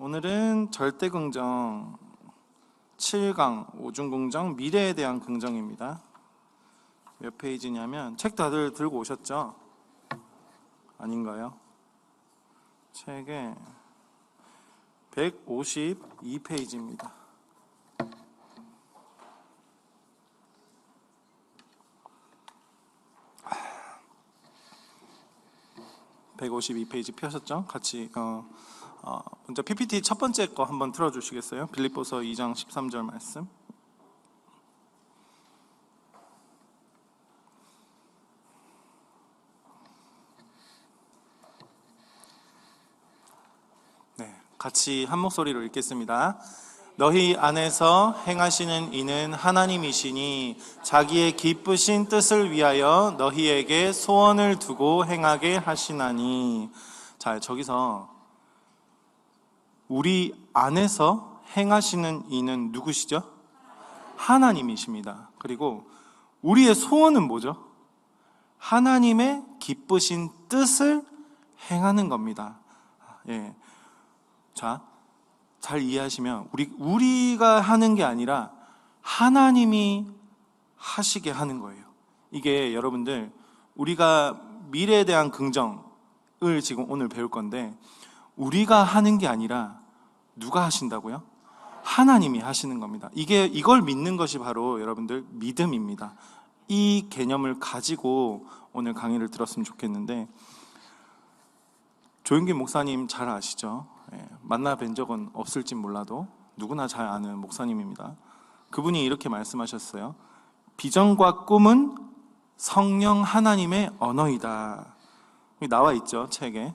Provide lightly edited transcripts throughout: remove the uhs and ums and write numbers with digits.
오늘은 절대긍정 7강 오중긍정 미래에 대한 긍정입니다. 몇 페이지냐면 책 다들 들고 오셨죠? 아닌가요? 책에 152페이지입니다. (152페이지) 펴셨죠? 같이 먼저 PPT 첫 번째 거 한번 틀어주시겠어요? 빌립보서 2장 13절 말씀. 네, 같이 한 목소리로 읽겠습니다. 너희 안에서 행하시는 이는 하나님이시니 자기의 기쁘신 뜻을 위하여 너희에게 소원을 두고 행하게 하시나니. 자, 저기서 우리 안에서 행하시는 이는 누구시죠? 하나님이십니다. 그리고 우리의 소원은 뭐죠? 하나님의 기쁘신 뜻을 행하는 겁니다. 예. 자, 잘 이해하시면 우리가 하는 게 아니라 하나님이 하시게 하는 거예요. 이게 여러분들, 우리가 미래에 대한 긍정을 지금 오늘 배울 건데, 우리가 하는 게 아니라 누가 하신다고요? 하나님이 하시는 겁니다. 이걸 믿는 것이 바로 여러분들 믿음입니다. 이 개념을 가지고 오늘 강의를 들었으면 좋겠는데, 조윤기 목사님 잘 아시죠? 만나 뵌 적은 없을진 몰라도 누구나 잘 아는 목사님입니다. 그분이 이렇게 말씀하셨어요. 비전과 꿈은 성령 하나님의 언어이다. 나와 있죠, 책에.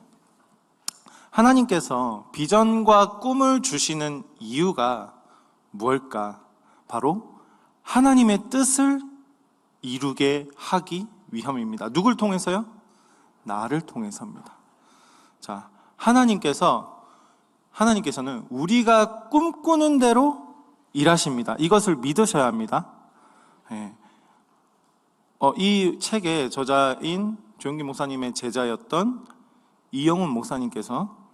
하나님께서 비전과 꿈을 주시는 이유가 무엇일까? 바로 하나님의 뜻을 이루게 하기 위함입니다. 누굴 통해서요? 나를 통해서입니다. 자, 하나님께서는 우리가 꿈꾸는 대로 일하십니다. 이것을 믿으셔야 합니다. 이 책의 저자인 조영기 목사님의 제자였던 이영훈 목사님께서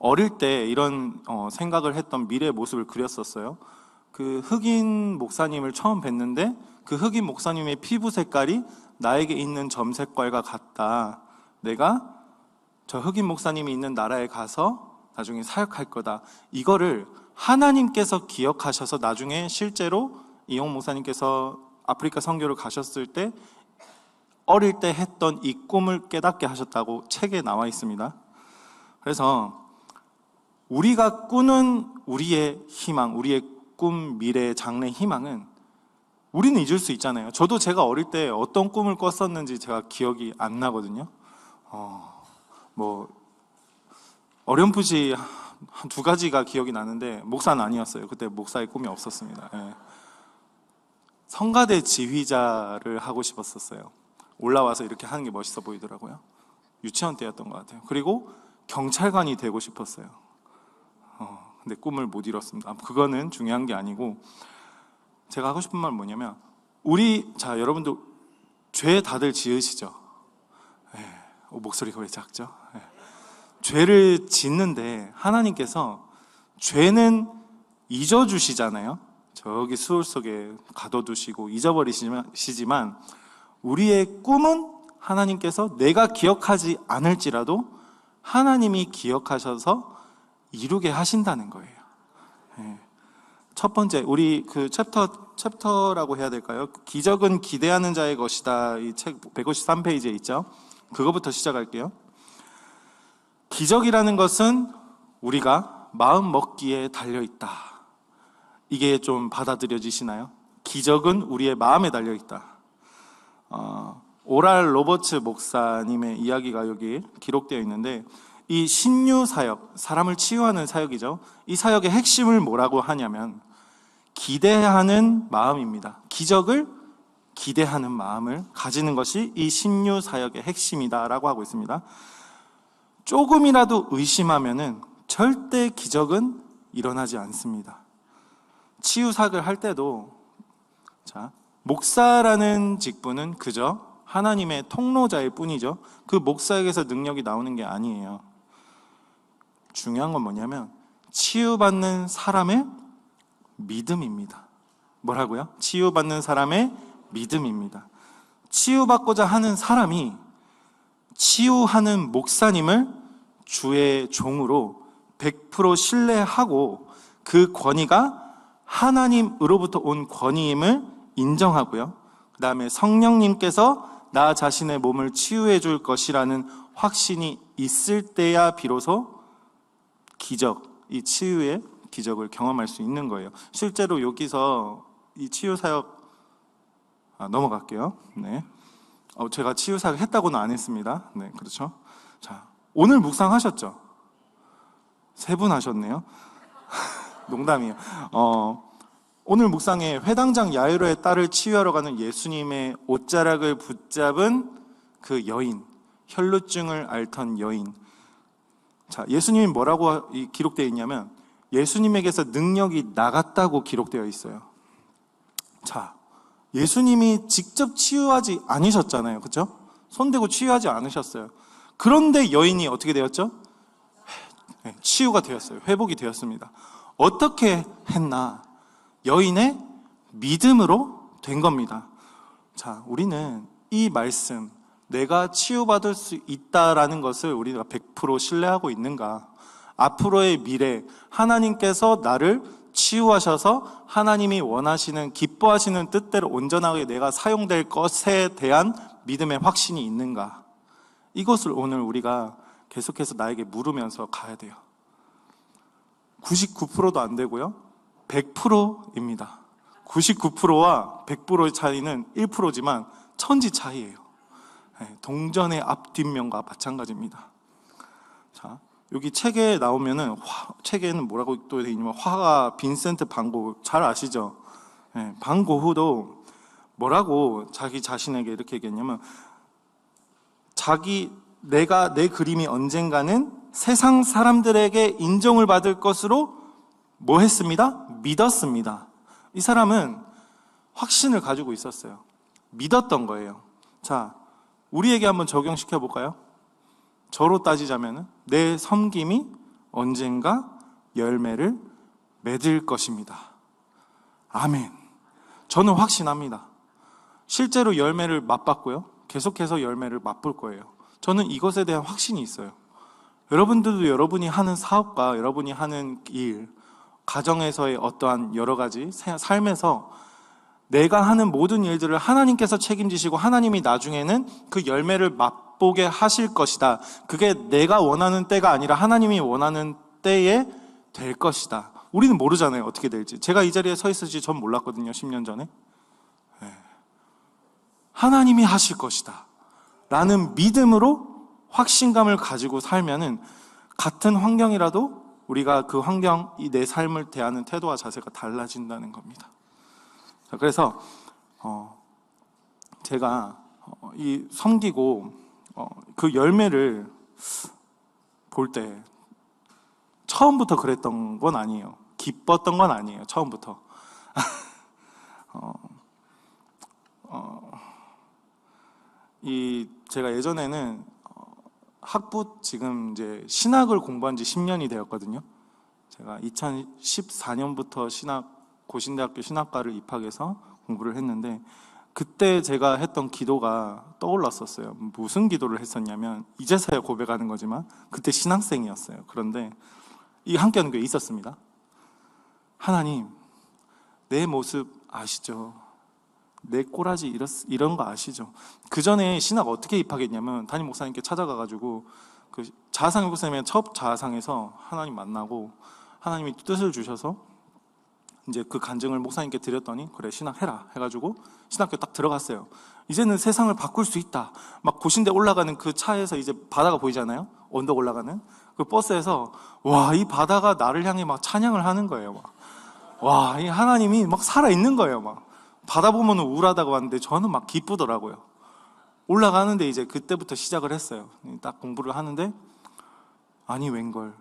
어릴 때 이런 생각을 했던 미래의 모습을 그렸었어요. 그 흑인 목사님을 처음 뵀는데 그 흑인 목사님의 피부 색깔이 나에게 있는 점색깔과 같다. 내가 저 흑인 목사님이 있는 나라에 가서 나중에 사역할 거다. 이거를 하나님께서 기억하셔서 나중에 실제로 이영훈 목사님께서 아프리카 선교를 가셨을 때 어릴 때 했던 이 꿈을 깨닫게 하셨다고 책에 나와 있습니다. 그래서 우리가 꾸는 우리의 희망, 우리의 꿈, 미래, 장래 희망은 우리는 잊을 수 있잖아요. 저도 제가 어릴 때 어떤 꿈을 꿨었는지 제가 기억이 안 나거든요. 어렴풋이 한 두 가지가 기억이 나는데 목사는 아니었어요. 그때 목사의 꿈이 없었습니다. 성가대 지휘자를 하고 싶었었어요. 올라와서 이렇게 하는 게 멋있어 보이더라고요. 유치원 때였던 것 같아요. 그리고 경찰관이 되고 싶었어요. 근데 꿈을 못 이뤘습니다. 그거는 중요한 게 아니고, 제가 하고 싶은 말은 뭐냐면, 여러분들 죄 다들 지으시죠? 목소리가 왜 작죠? 죄를 짓는데 하나님께서 죄는 잊어주시잖아요. 저기 수울 속에 가둬두시고 잊어버리시지만 우리의 꿈은 하나님께서 내가 기억하지 않을지라도 하나님이 기억하셔서 이루게 하신다는 거예요. 첫 번째, 우리 그 챕터라고 해야 될까요? 기적은 기대하는 자의 것이다. 이 책 153페이지에 있죠. 그거부터 시작할게요. 기적이라는 것은 우리가 마음 먹기에 달려있다. 이게 좀 받아들여지시나요? 기적은 우리의 마음에 달려있다. 오랄 로버츠 목사님의 이야기가 여기 기록되어 있는데, 이 신유 사역, 사람을 치유하는 사역이죠. 이 사역의 핵심을 뭐라고 하냐면 기대하는 마음입니다. 기적을 기대하는 마음을 가지는 것이 이 신유 사역의 핵심이다라고 하고 있습니다. 조금이라도 의심하면은 절대 기적은 일어나지 않습니다. 치유 사역을 할 때도, 목사라는 직분은 그저 하나님의 통로자일 뿐이죠. 그 목사에게서 능력이 나오는 게 아니에요. 중요한 건 뭐냐면 치유받는 사람의 믿음입니다. 뭐라고요? 치유받는 사람의 믿음입니다. 치유받고자 하는 사람이 치유하는 목사님을 주의 종으로 100% 신뢰하고 그 권위가 하나님으로부터 온 권위임을 인정하고요. 그 다음에 성령님께서 나 자신의 몸을 치유해 줄 것이라는 확신이 있을 때야 비로소 기적, 이 치유의 기적을 경험할 수 있는 거예요. 실제로 여기서 이 치유 사역 넘어갈게요. 네. 제가 치유 사역 했다고는 안 했습니다. 네, 그렇죠. 자, 오늘 묵상하셨죠? 3분 하셨네요. 농담이에요. 오늘 묵상에 회당장 야이로의 딸을 치유하러 가는 예수님의 옷자락을 붙잡은 그 여인, 혈루증을 앓던 여인. 자, 예수님이 뭐라고 기록되어 있냐면 예수님에게서 능력이 나갔다고 기록되어 있어요. 자, 예수님이 직접 치유하지 않으셨잖아요. 그렇죠? 손대고 치유하지 않으셨어요. 그런데 여인이 어떻게 되었죠? 치유가 되었어요. 회복이 되었습니다. 어떻게 했나? 여인의 믿음으로 된 겁니다. 자, 우리는 이 말씀, 내가 치유받을 수 있다라는 것을 우리가 100% 신뢰하고 있는가? 앞으로의 미래, 하나님께서 나를 치유하셔서 하나님이 원하시는, 기뻐하시는 뜻대로 온전하게 내가 사용될 것에 대한 믿음의 확신이 있는가? 이것을 오늘 우리가 계속해서 나에게 물으면서 가야 돼요. 99%도 안 되고요. 100%입니다. 99%와 100%의 차이는 1%지만 천지 차이예요. 동전의 앞뒷면과 마찬가지입니다. 자, 여기 책에 나오면은 책에는 뭐라고 또 되어 있냐면 화가 빈센트 반 고흐 잘 아시죠? 반 고흐도 뭐라고 자기 자신에게 이렇게 얘기했냐면 내가 내 그림이 언젠가는 세상 사람들에게 인정을 받을 것으로 뭐 했습니다? 믿었습니다. 이 사람은 확신을 가지고 있었어요. 믿었던 거예요. 자, 우리에게 한번 적용시켜 볼까요? 저로 따지자면 내 섬김이 언젠가 열매를 맺을 것입니다. 아멘. 저는 확신합니다. 실제로 열매를 맛봤고요. 계속해서 열매를 맛볼 거예요. 저는 이것에 대한 확신이 있어요. 여러분들도 여러분이 하는 사업과 여러분이 하는 일, 가정에서의 어떠한 여러 가지 삶에서 내가 하는 모든 일들을 하나님께서 책임지시고 하나님이 나중에는 그 열매를 맛보게 하실 것이다. 그게 내가 원하는 때가 아니라 하나님이 원하는 때에 될 것이다. 우리는 모르잖아요. 어떻게 될지. 제가 이 자리에 서 있을지 전 몰랐거든요. 10년 전에. 하나님이 하실 것이다 라는 믿음으로 확신감을 가지고 살면은 같은 환경이라도 우리가 그 환경, 내 삶을 대하는 태도와 자세가 달라진다는 겁니다. 자, 그래서 제가 이 섬기고 그 열매를 볼 때 처음부터 그랬던 건 아니에요. 기뻤던 건 아니에요. 처음부터. 제가 예전에는 지금 이제 신학을 공부한 지 10년이 되었거든요. 제가 2014년부터 고신대학교 신학과를 입학해서 공부를 했는데 그때 제가 했던 기도가 떠올랐었어요. 무슨 기도를 했었냐면 이제서야 고백하는 거지만 그때 신학생이었어요. 그런데 이 함께하는 게 있었습니다. 하나님, 내 모습 아시죠? 내 꼬라지 이런 거 아시죠? 그 전에 신학 어떻게 입학했냐면 담임 목사님께 찾아가가지고 그 자아상 목사님의 첫 자아상에서 하나님 만나고 하나님이 뜻을 주셔서 이제 그 간증을 목사님께 드렸더니 그래 신학해라 해가지고 신학교 딱 들어갔어요. 이제는 세상을 바꿀 수 있다. 막 고신대 올라가는 그 차에서 이제 바다가 보이잖아요. 언덕 올라가는 그 버스에서 와, 이 바다가 나를 향해 막 찬양을 하는 거예요. 막. 와, 이 하나님이 막 살아 있는 거예요. 막 바다 보면 우울하다고 하는데 저는 막 기쁘더라고요. 올라가는데 이제 그때부터 시작을 했어요. 딱 공부를 하는데 아니 웬걸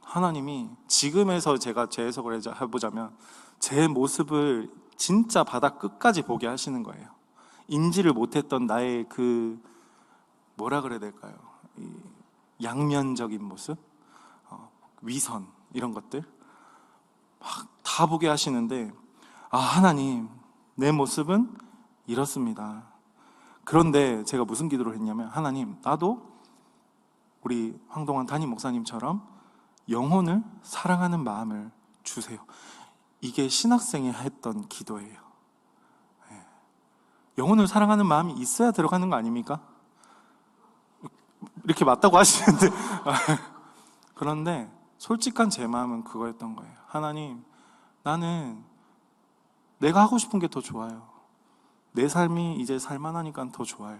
하나님이 지금에서 제가 재해석을 해보자면 제 모습을 진짜 바다 끝까지 보게 하시는 거예요. 인지를 못했던 나의 그 뭐라 그래야 될까요? 이 양면적인 모습, 위선, 이런 것들 막 다 보게 하시는데, 하나님, 내 모습은 이렇습니다. 그런데 제가 무슨 기도를 했냐면, 하나님, 나도 우리 황동환 담임 목사님처럼 영혼을 사랑하는 마음을 주세요. 이게 신학생이 했던 기도예요. 영혼을 사랑하는 마음이 있어야 들어가는 거 아닙니까? 이렇게 맞다고 하시는데 그런데 솔직한 제 마음은 그거였던 거예요. 하나님, 나는 내가 하고 싶은 게 더 좋아요. 내 삶이 이제 살만하니까 더 좋아요.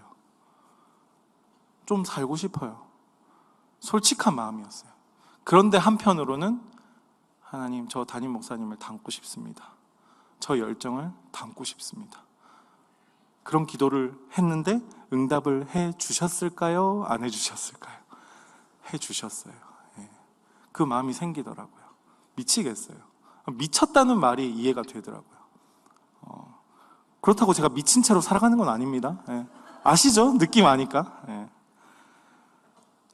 좀 살고 싶어요. 솔직한 마음이었어요. 그런데 한편으로는 하나님, 저 담임 목사님을 닮고 싶습니다. 저 열정을 담고 싶습니다. 그런 기도를 했는데 응답을 해 주셨을까요? 안 해 주셨을까요? 해 주셨어요. 그 마음이 생기더라고요. 미치겠어요. 미쳤다는 말이 이해가 되더라고요. 그렇다고 제가 미친 채로 살아가는 건 아닙니다. 아시죠? 느낌 아니까.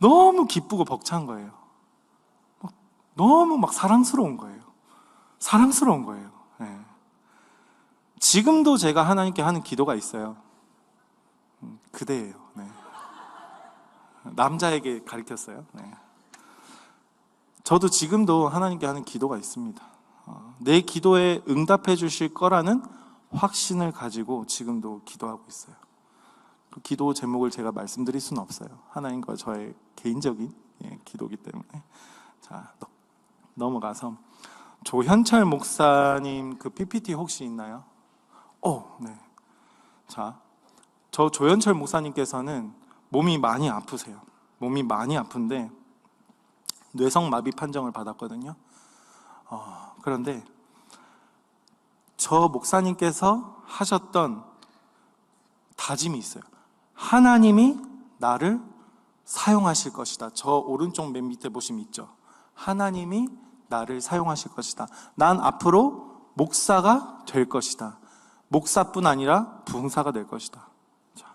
너무 기쁘고 벅찬 거예요. 너무 막 사랑스러운 거예요. 사랑스러운 거예요. 지금도 제가 하나님께 하는 기도가 있어요. 그대예요. 남자에게 가르쳤어요. 저도 지금도 하나님께 하는 기도가 있습니다. 내 기도에 응답해 주실 거라는 확신을 가지고 지금도 기도하고 있어요. 그 기도 제목을 제가 말씀드릴 수는 없어요. 하나님과 저의 개인적인 기도이기 때문에. 자, 넘어가서 조현철 목사님 그 PPT 혹시 있나요? 네. 자, 저 조현철 목사님께서는 몸이 많이 아프세요. 몸이 많이 아픈데 뇌성마비 판정을 받았거든요. 그런데 저 목사님께서 하셨던 다짐이 있어요. 하나님이 나를 사용하실 것이다. 저 오른쪽 맨 밑에 보시면 있죠. 하나님이 나를 사용하실 것이다. 난 앞으로 목사가 될 것이다. 목사뿐 아니라 부흥사가 될 것이다. 자,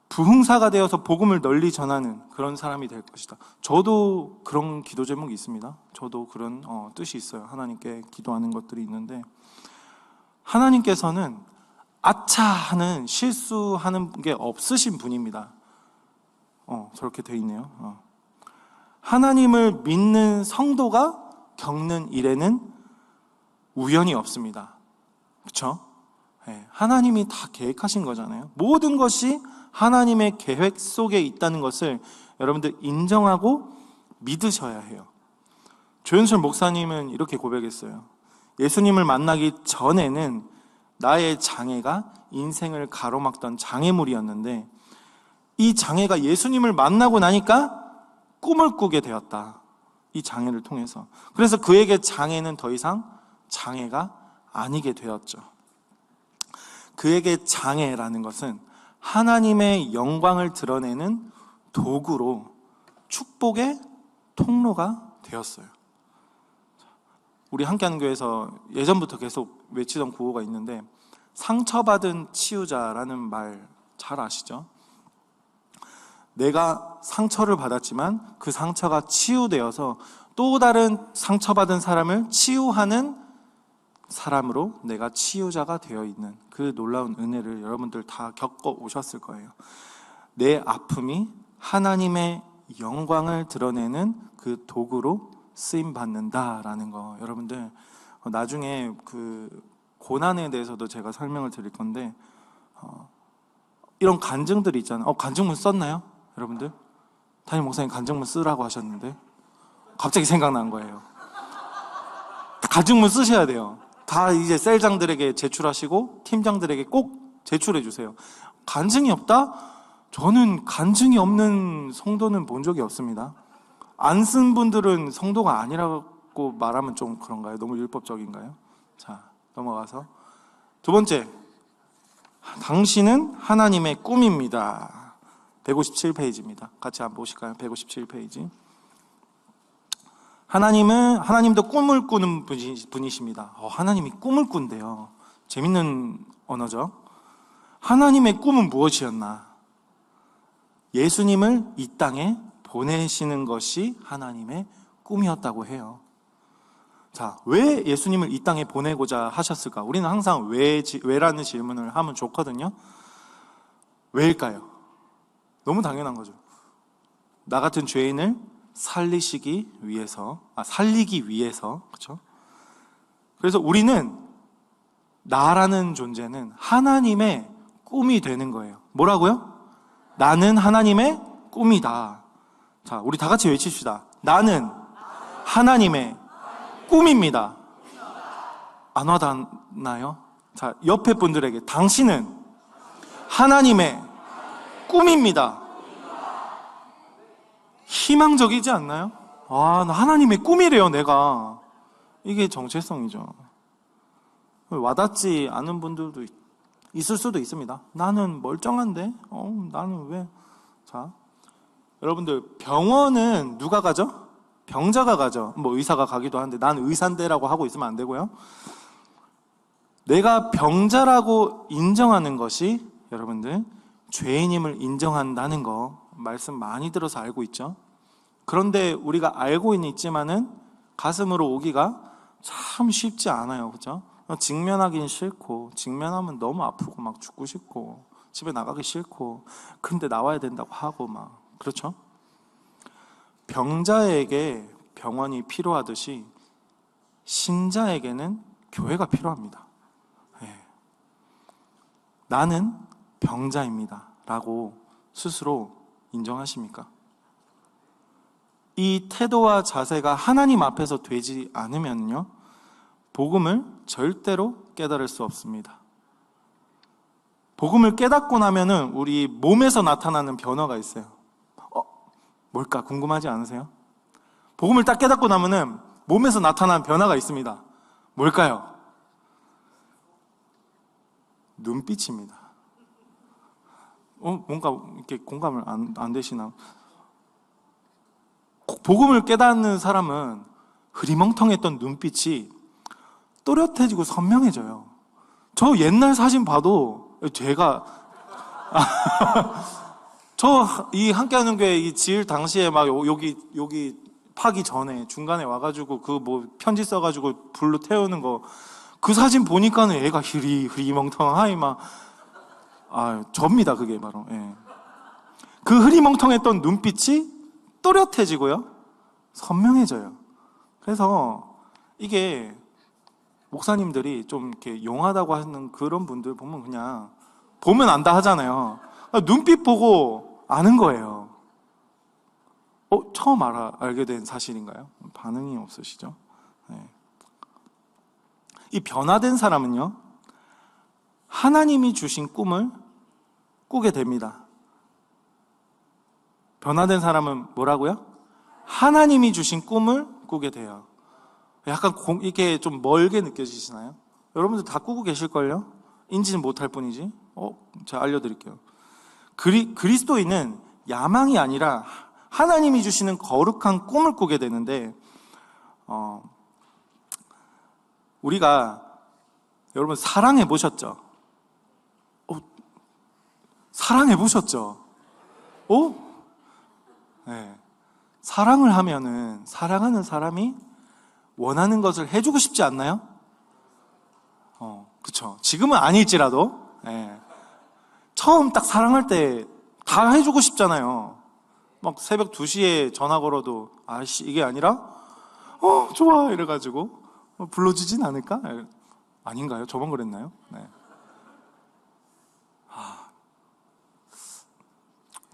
부흥사가 되어서 복음을 널리 전하는 그런 사람이 될 것이다. 저도 그런 기도 제목이 있습니다. 저도 그런 뜻이 있어요. 하나님께 기도하는 것들이 있는데, 하나님께서는 아차 하는 실수하는 게 없으신 분입니다. 저렇게 돼 있네요. 하나님을 믿는 성도가 겪는 일에는 우연이 없습니다. 그렇죠? 하나님이 다 계획하신 거잖아요. 모든 것이 하나님의 계획 속에 있다는 것을 여러분들 인정하고 믿으셔야 해요. 조현철 목사님은 이렇게 고백했어요. 예수님을 만나기 전에는 나의 장애가 인생을 가로막던 장애물이었는데, 이 장애가 예수님을 만나고 나니까 꿈을 꾸게 되었다. 이 장애를 통해서. 그래서 그에게 장애는 더 이상 장애가 아니게 되었죠. 그에게 장애라는 것은 하나님의 영광을 드러내는 도구로 축복의 통로가 되었어요. 우리 함께하는 교회에서 예전부터 계속 외치던 구호가 있는데, 상처받은 치유자라는 말 잘 아시죠? 내가 상처를 받았지만 그 상처가 치유되어서 또 다른 상처받은 사람을 치유하는 사람으로 내가 치유자가 되어 있는 그 놀라운 은혜를 여러분들 다 겪어 오셨을 거예요. 내 아픔이 하나님의 영광을 드러내는 그 도구로 쓰임 받는다라는 거, 여러분들 나중에 그 고난에 대해서도 제가 설명을 드릴 건데, 이런 간증들이 있잖아요. 간증문 썼나요? 여러분들? 담임 목사님 간증문 쓰라고 하셨는데 갑자기 생각난 거예요. 간증문 쓰셔야 돼요. 다 이제 셀장들에게 제출하시고 팀장들에게 꼭 제출해 주세요. 간증이 없다? 저는 간증이 없는 성도는 본 적이 없습니다. 안 쓴 분들은 성도가 아니라고 말하면 좀 그런가요? 너무 율법적인가요? 자, 넘어가서 두 번째, 당신은 하나님의 꿈입니다. 157페이지입니다. 같이 한번 보실까요? 157페이지. 하나님도 꿈을 꾸는 분이십니다. 하나님이 꿈을 꾼대요. 재밌는 언어죠. 하나님의 꿈은 무엇이었나? 예수님을 이 땅에 보내시는 것이 하나님의 꿈이었다고 해요. 자, 왜 예수님을 이 땅에 보내고자 하셨을까? 우리는 항상 왜라는 질문을 하면 좋거든요. 왜일까요? 너무 당연한 거죠. 나 같은 죄인을 살리기 위해서, 그렇죠? 그래서 우리는 나라는 존재는 하나님의 꿈이 되는 거예요. 뭐라고요? 나는 하나님의 꿈이다. 자, 우리 다 같이 외칩시다. 나는 하나님의 꿈입니다. 안 와닿나요? 자, 옆에 분들에게 당신은 하나님의 꿈입니다. 희망적이지 않나요? 아, 나 하나님의 꿈이래요, 내가. 이게 정체성이죠. 와닿지 않은 분들도 있을 수도 있습니다. 나는 멀쩡한데? 나는 왜? 자, 여러분들, 병원은 누가 가죠? 병자가 가죠. 뭐 의사가 가기도 하는데, 난 의사인데라고 하고 있으면 안 되고요. 내가 병자라고 인정하는 것이 여러분들 죄인임을 인정한다는 거 말씀 많이 들어서 알고 있죠. 그런데 우리가 알고 있지만은 가슴으로 오기가 참 쉽지 않아요. 그렇죠? 직면하긴 싫고, 직면하면 너무 아프고 막 죽고 싶고 집에 나가기 싫고, 그런데 나와야 된다고 하고 막, 그렇죠? 병자에게 병원이 필요하듯이 신자에게는 교회가 필요합니다. 네. 나는 병자입니다 라고 스스로 인정하십니까? 이 태도와 자세가 하나님 앞에서 되지 않으면요, 복음을 절대로 깨달을 수 없습니다. 복음을 깨닫고 나면은 우리 몸에서 나타나는 변화가 있어요. 뭘까 궁금하지 않으세요? 복음을 딱 깨닫고 나면은 몸에서 나타나는 변화가 있습니다. 뭘까요? 눈빛입니다. 뭔가 이렇게 공감을 안 되시나? 복음을 깨닫는 사람은 흐리멍텅했던 눈빛이 또렷해지고 선명해져요. 저 옛날 사진 봐도 제가 저 이 함께하는 교회 이 지을 당시에 막 여기 파기 전에 중간에 와가지고 그 뭐 편지 써가지고 불로 태우는 거, 그 사진 보니까는 애가 흐리멍텅하이 막, 접니다. 그게 바로. 예. 그 흐리멍텅했던 눈빛이 또렷해지고요, 선명해져요. 그래서 이게 목사님들이 좀 이렇게 용하다고 하는 그런 분들 보면 그냥 보면 안다 하잖아요. 눈빛 보고 아는 거예요. 처음 알게 된 사실인가요? 반응이 없으시죠? 네. 이 변화된 사람은요, 하나님이 주신 꿈을 꾸게 됩니다. 변화된 사람은 뭐라고요? 하나님이 주신 꿈을 꾸게 돼요. 약간 이게 좀 멀게 느껴지시나요? 여러분들 다 꾸고 계실걸요? 인지는 못할 뿐이지. 제가 알려드릴게요. 그리스도인은 야망이 아니라 하나님이 주시는 거룩한 꿈을 꾸게 되는데, 우리가 여러분 사랑해 보셨죠? 사랑해 보셨죠? 네. 사랑을 하면은 사랑하는 사람이 원하는 것을 해주고 싶지 않나요? 그쵸. 지금은 아닐지라도, 네. 처음 딱 사랑할 때 다 해주고 싶잖아요. 막 새벽 2시에 전화 걸어도, 아씨, 이게 아니라, 좋아, 이래가지고, 불러주진 않을까? 아닌가요? 저만 그랬나요? 네.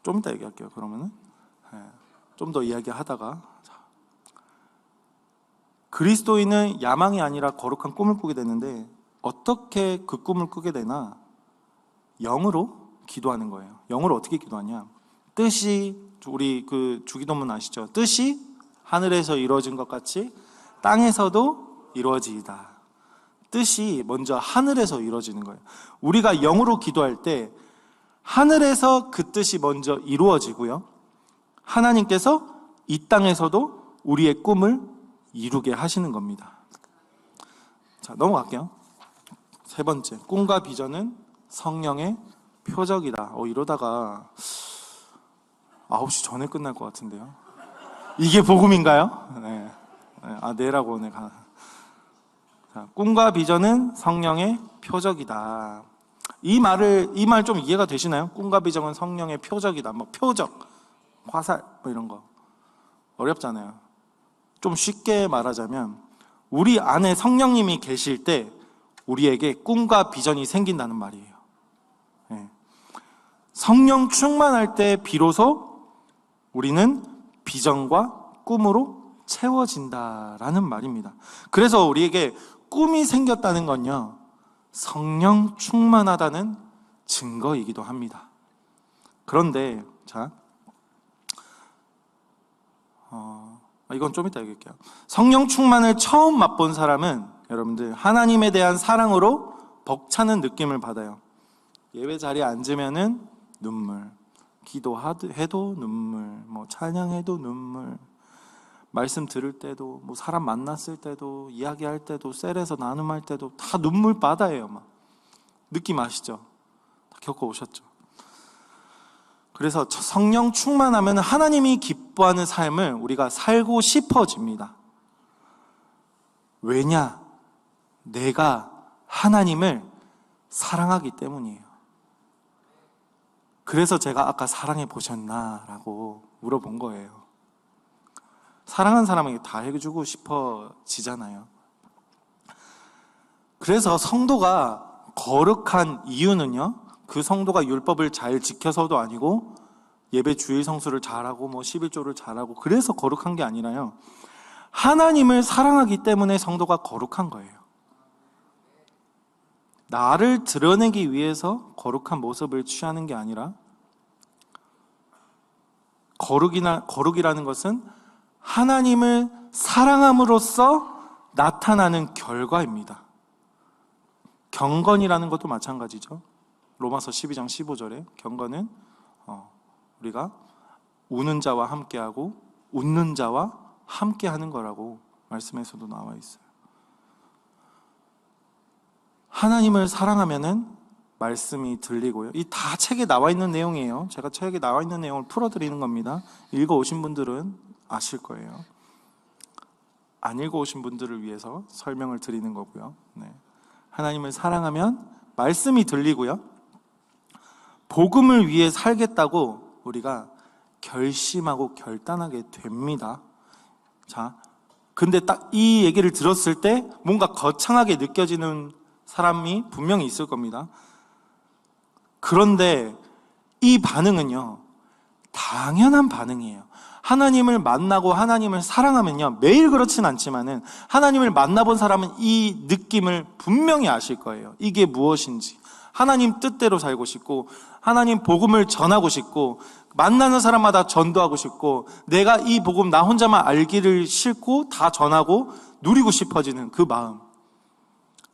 좀 이따 얘기할게요, 그러면은. 네. 좀 더 이야기하다가. 그리스도인은 야망이 아니라 거룩한 꿈을 꾸게 되는데, 어떻게 그 꿈을 꾸게 되나? 영으로 기도하는 거예요. 영으로 어떻게 기도하냐? 뜻이, 우리 그 주기도문 아시죠? 뜻이 하늘에서 이루어진 것 같이 땅에서도 이루어지이다. 뜻이 먼저 하늘에서 이루어지는 거예요. 우리가 영으로 기도할 때 하늘에서 그 뜻이 먼저 이루어지고요, 하나님께서 이 땅에서도 우리의 꿈을 이루게 하시는 겁니다. 자, 넘어갈게요. 3번째, 꿈과 비전은 성령의 표적이다. 이러다가 9시 전에 끝날 것 같은데요. 이게 복음인가요? 네. 내라고. 네. 자, 꿈과 비전은 성령의 표적이다. 이 말 좀 이해가 되시나요? 꿈과 비전은 성령의 표적이다. 뭐 표적, 화살 뭐 이런 거 어렵잖아요. 좀 쉽게 말하자면 우리 안에 성령님이 계실 때 우리에게 꿈과 비전이 생긴다는 말이에요. 네. 성령 충만할 때 비로소 우리는 비전과 꿈으로 채워진다라는 말입니다. 그래서 우리에게 꿈이 생겼다는 건요, 성령 충만하다는 증거이기도 합니다. 그런데 자, 이건 좀 이따 얘기할게요. 성령 충만을 처음 맛본 사람은 여러분들 하나님에 대한 사랑으로 벅차는 느낌을 받아요. 예배 자리에 앉으면은 눈물, 기도해도 눈물, 뭐 찬양해도 눈물, 말씀 들을 때도, 뭐 사람 만났을 때도, 이야기할 때도, 셀에서 나눔할 때도 다 눈물 바다예요. 막 느낌 아시죠? 다 겪어오셨죠? 그래서 성령 충만하면 하나님이 기뻐하는 삶을 우리가 살고 싶어집니다. 왜냐? 내가 하나님을 사랑하기 때문이에요. 그래서 제가 아까 사랑해 보셨나라고 물어본 거예요. 사랑하는 사람에게 다 해주고 싶어지잖아요. 그래서 성도가 거룩한 이유는요, 그 성도가 율법을 잘 지켜서도 아니고 예배 주일 성수를 잘하고 뭐 11조를 잘하고 그래서 거룩한 게 아니라요, 하나님을 사랑하기 때문에 성도가 거룩한 거예요. 나를 드러내기 위해서 거룩한 모습을 취하는 게 아니라, 거룩이라는 것은 하나님을 사랑함으로써 나타나는 결과입니다. 경건이라는 것도 마찬가지죠. 로마서 12장 15절에 경건은 우리가 우는 자와 함께하고 웃는 자와 함께하는 거라고 말씀에서도 나와 있어요. 하나님을 사랑하면은 말씀이 들리고요. 이 다 책에 나와 있는 내용이에요. 제가 책에 나와 있는 내용을 풀어드리는 겁니다. 읽어오신 분들은 아실 거예요. 안 읽어오신 분들을 위해서 설명을 드리는 거고요. 네. 하나님을 사랑하면 말씀이 들리고요, 복음을 위해 살겠다고 우리가 결심하고 결단하게 됩니다. 자, 근데 딱 이 얘기를 들었을 때 뭔가 거창하게 느껴지는 사람이 분명히 있을 겁니다. 그런데 이 반응은요, 당연한 반응이에요. 하나님을 만나고 하나님을 사랑하면요, 매일 그렇진 않지만은 하나님을 만나본 사람은 이 느낌을 분명히 아실 거예요. 이게 무엇인지. 하나님 뜻대로 살고 싶고, 하나님 복음을 전하고 싶고, 만나는 사람마다 전도하고 싶고, 내가 이 복음 나 혼자만 알기를 싫고 다 전하고 누리고 싶어지는 그 마음,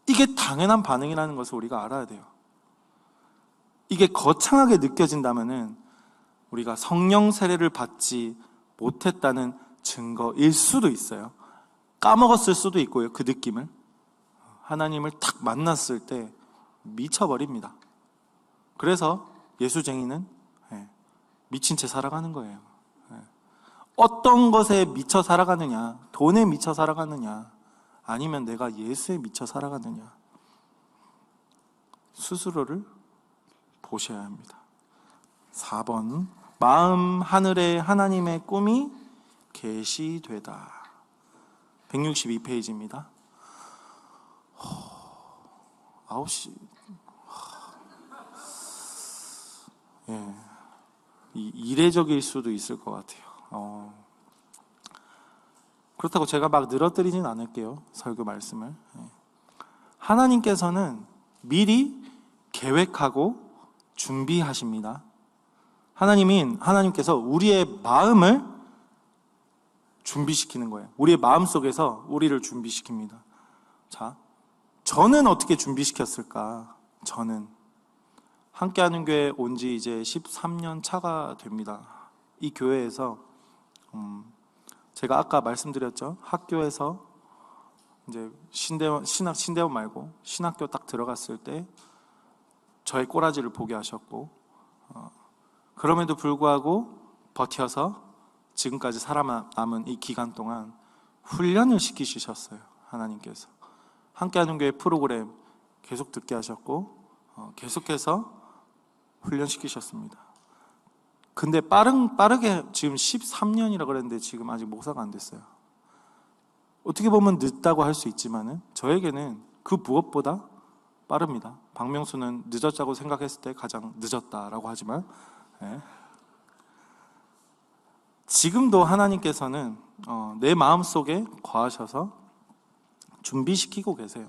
이게 당연한 반응이라는 것을 우리가 알아야 돼요. 이게 거창하게 느껴진다면은 우리가 성령 세례를 받지 못했다는 증거일 수도 있어요. 까먹었을 수도 있고요. 그 느낌을, 하나님을 탁 만났을 때 미쳐버립니다. 그래서 예수쟁이는 미친 채 살아가는 거예요. 어떤 것에 미쳐 살아가느냐, 돈에 미쳐 살아가느냐, 아니면 내가 예수에 미쳐 살아가느냐, 스스로를 보셔야 합니다. 4번, 마음 하늘에 하나님의 꿈이 계시되다. 162페이지입니다. 9시. 예, 이례적일 수도 있을 것 같아요. 그렇다고 제가 막 늘어뜨리진 않을게요. 설교 말씀을. 하나님께서는 미리 계획하고 준비하십니다. 하나님께서 우리의 마음을 준비시키는 거예요. 우리의 마음 속에서 우리를 준비시킵니다. 자, 저는 어떻게 준비시켰을까? 저는 함께하는 교회 온 지 이제 13년 차가 됩니다. 이 교회에서 제가 아까 말씀드렸죠. 학교에서 이제 신대원 말고 신학교 딱 들어갔을 때 저의 꼬라지를 보게 하셨고, 그럼에도 불구하고 버텨서 지금까지 살아남은 이 기간 동안 훈련을 시키셨어요. 하나님께서 함께하는 교회 프로그램 계속 듣게 하셨고 계속해서 훈련시키셨습니다. 근데 빠르게 지금 13년이라 그랬는데 지금 아직 목사가 안 됐어요. 어떻게 보면 늦다고 할 수 있지만은 저에게는 그 무엇보다 빠릅니다. 박명수는 늦었다고 생각했을 때 가장 늦었다라고 하지만 지금도 하나님께서는 내 마음속에 거하셔서 준비시키고 계세요.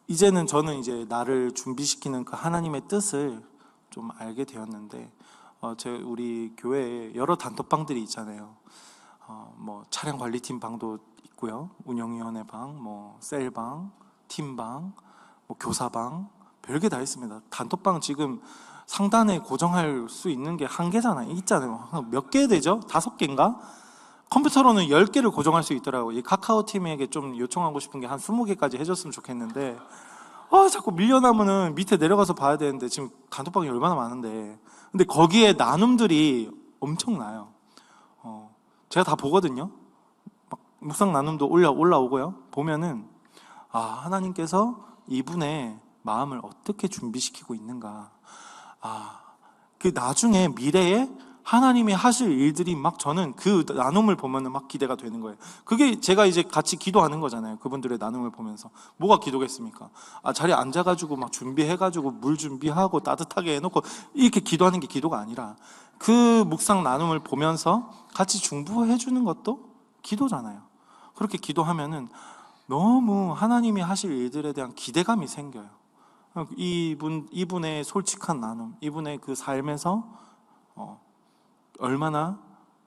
이제는 저는 이제 나를 준비시키는 그 하나님의 뜻을 좀 알게 되었는데 우리 교회에 여러 단톡방들이 있잖아요. 뭐 차량 관리팀 방도 있고요, 운영위원회 방, 뭐 셀방, 팀방, 뭐 교사방, 별게 다 있습니다. 단톡방 지금 상단에 고정할 수 있는 게 한 개잖아요. 있잖아요. 몇 개 되죠? 5개인가? 컴퓨터로는 10개를 고정할 수 있더라고요. 이 카카오 팀에게 좀 요청하고 싶은 게 한 20개까지 해줬으면 좋겠는데 자꾸 밀려나면은 밑에 내려가서 봐야 되는데 지금 단톡방이 얼마나 많은데, 근데 거기에 나눔들이 엄청나요. 제가 다 보거든요. 막 묵상 나눔도 올라오고요. 보면은 하나님께서 이분의 마음을 어떻게 준비시키고 있는가. 그 나중에 미래에 하나님이 하실 일들이 막 저는 그 나눔을 보면은 막 기대가 되는 거예요. 그게 제가 이제 같이 기도하는 거잖아요. 그분들의 나눔을 보면서. 뭐가 기도겠습니까? 자리에 앉아가지고 막 준비해가지고 물 준비하고 따뜻하게 해놓고 이렇게 기도하는 게 기도가 아니라 그 묵상 나눔을 보면서 같이 중보해주는 것도 기도잖아요. 그렇게 기도하면은 너무 하나님이 하실 일들에 대한 기대감이 생겨요. 이분의 솔직한 나눔, 이분의 그 삶에서 얼마나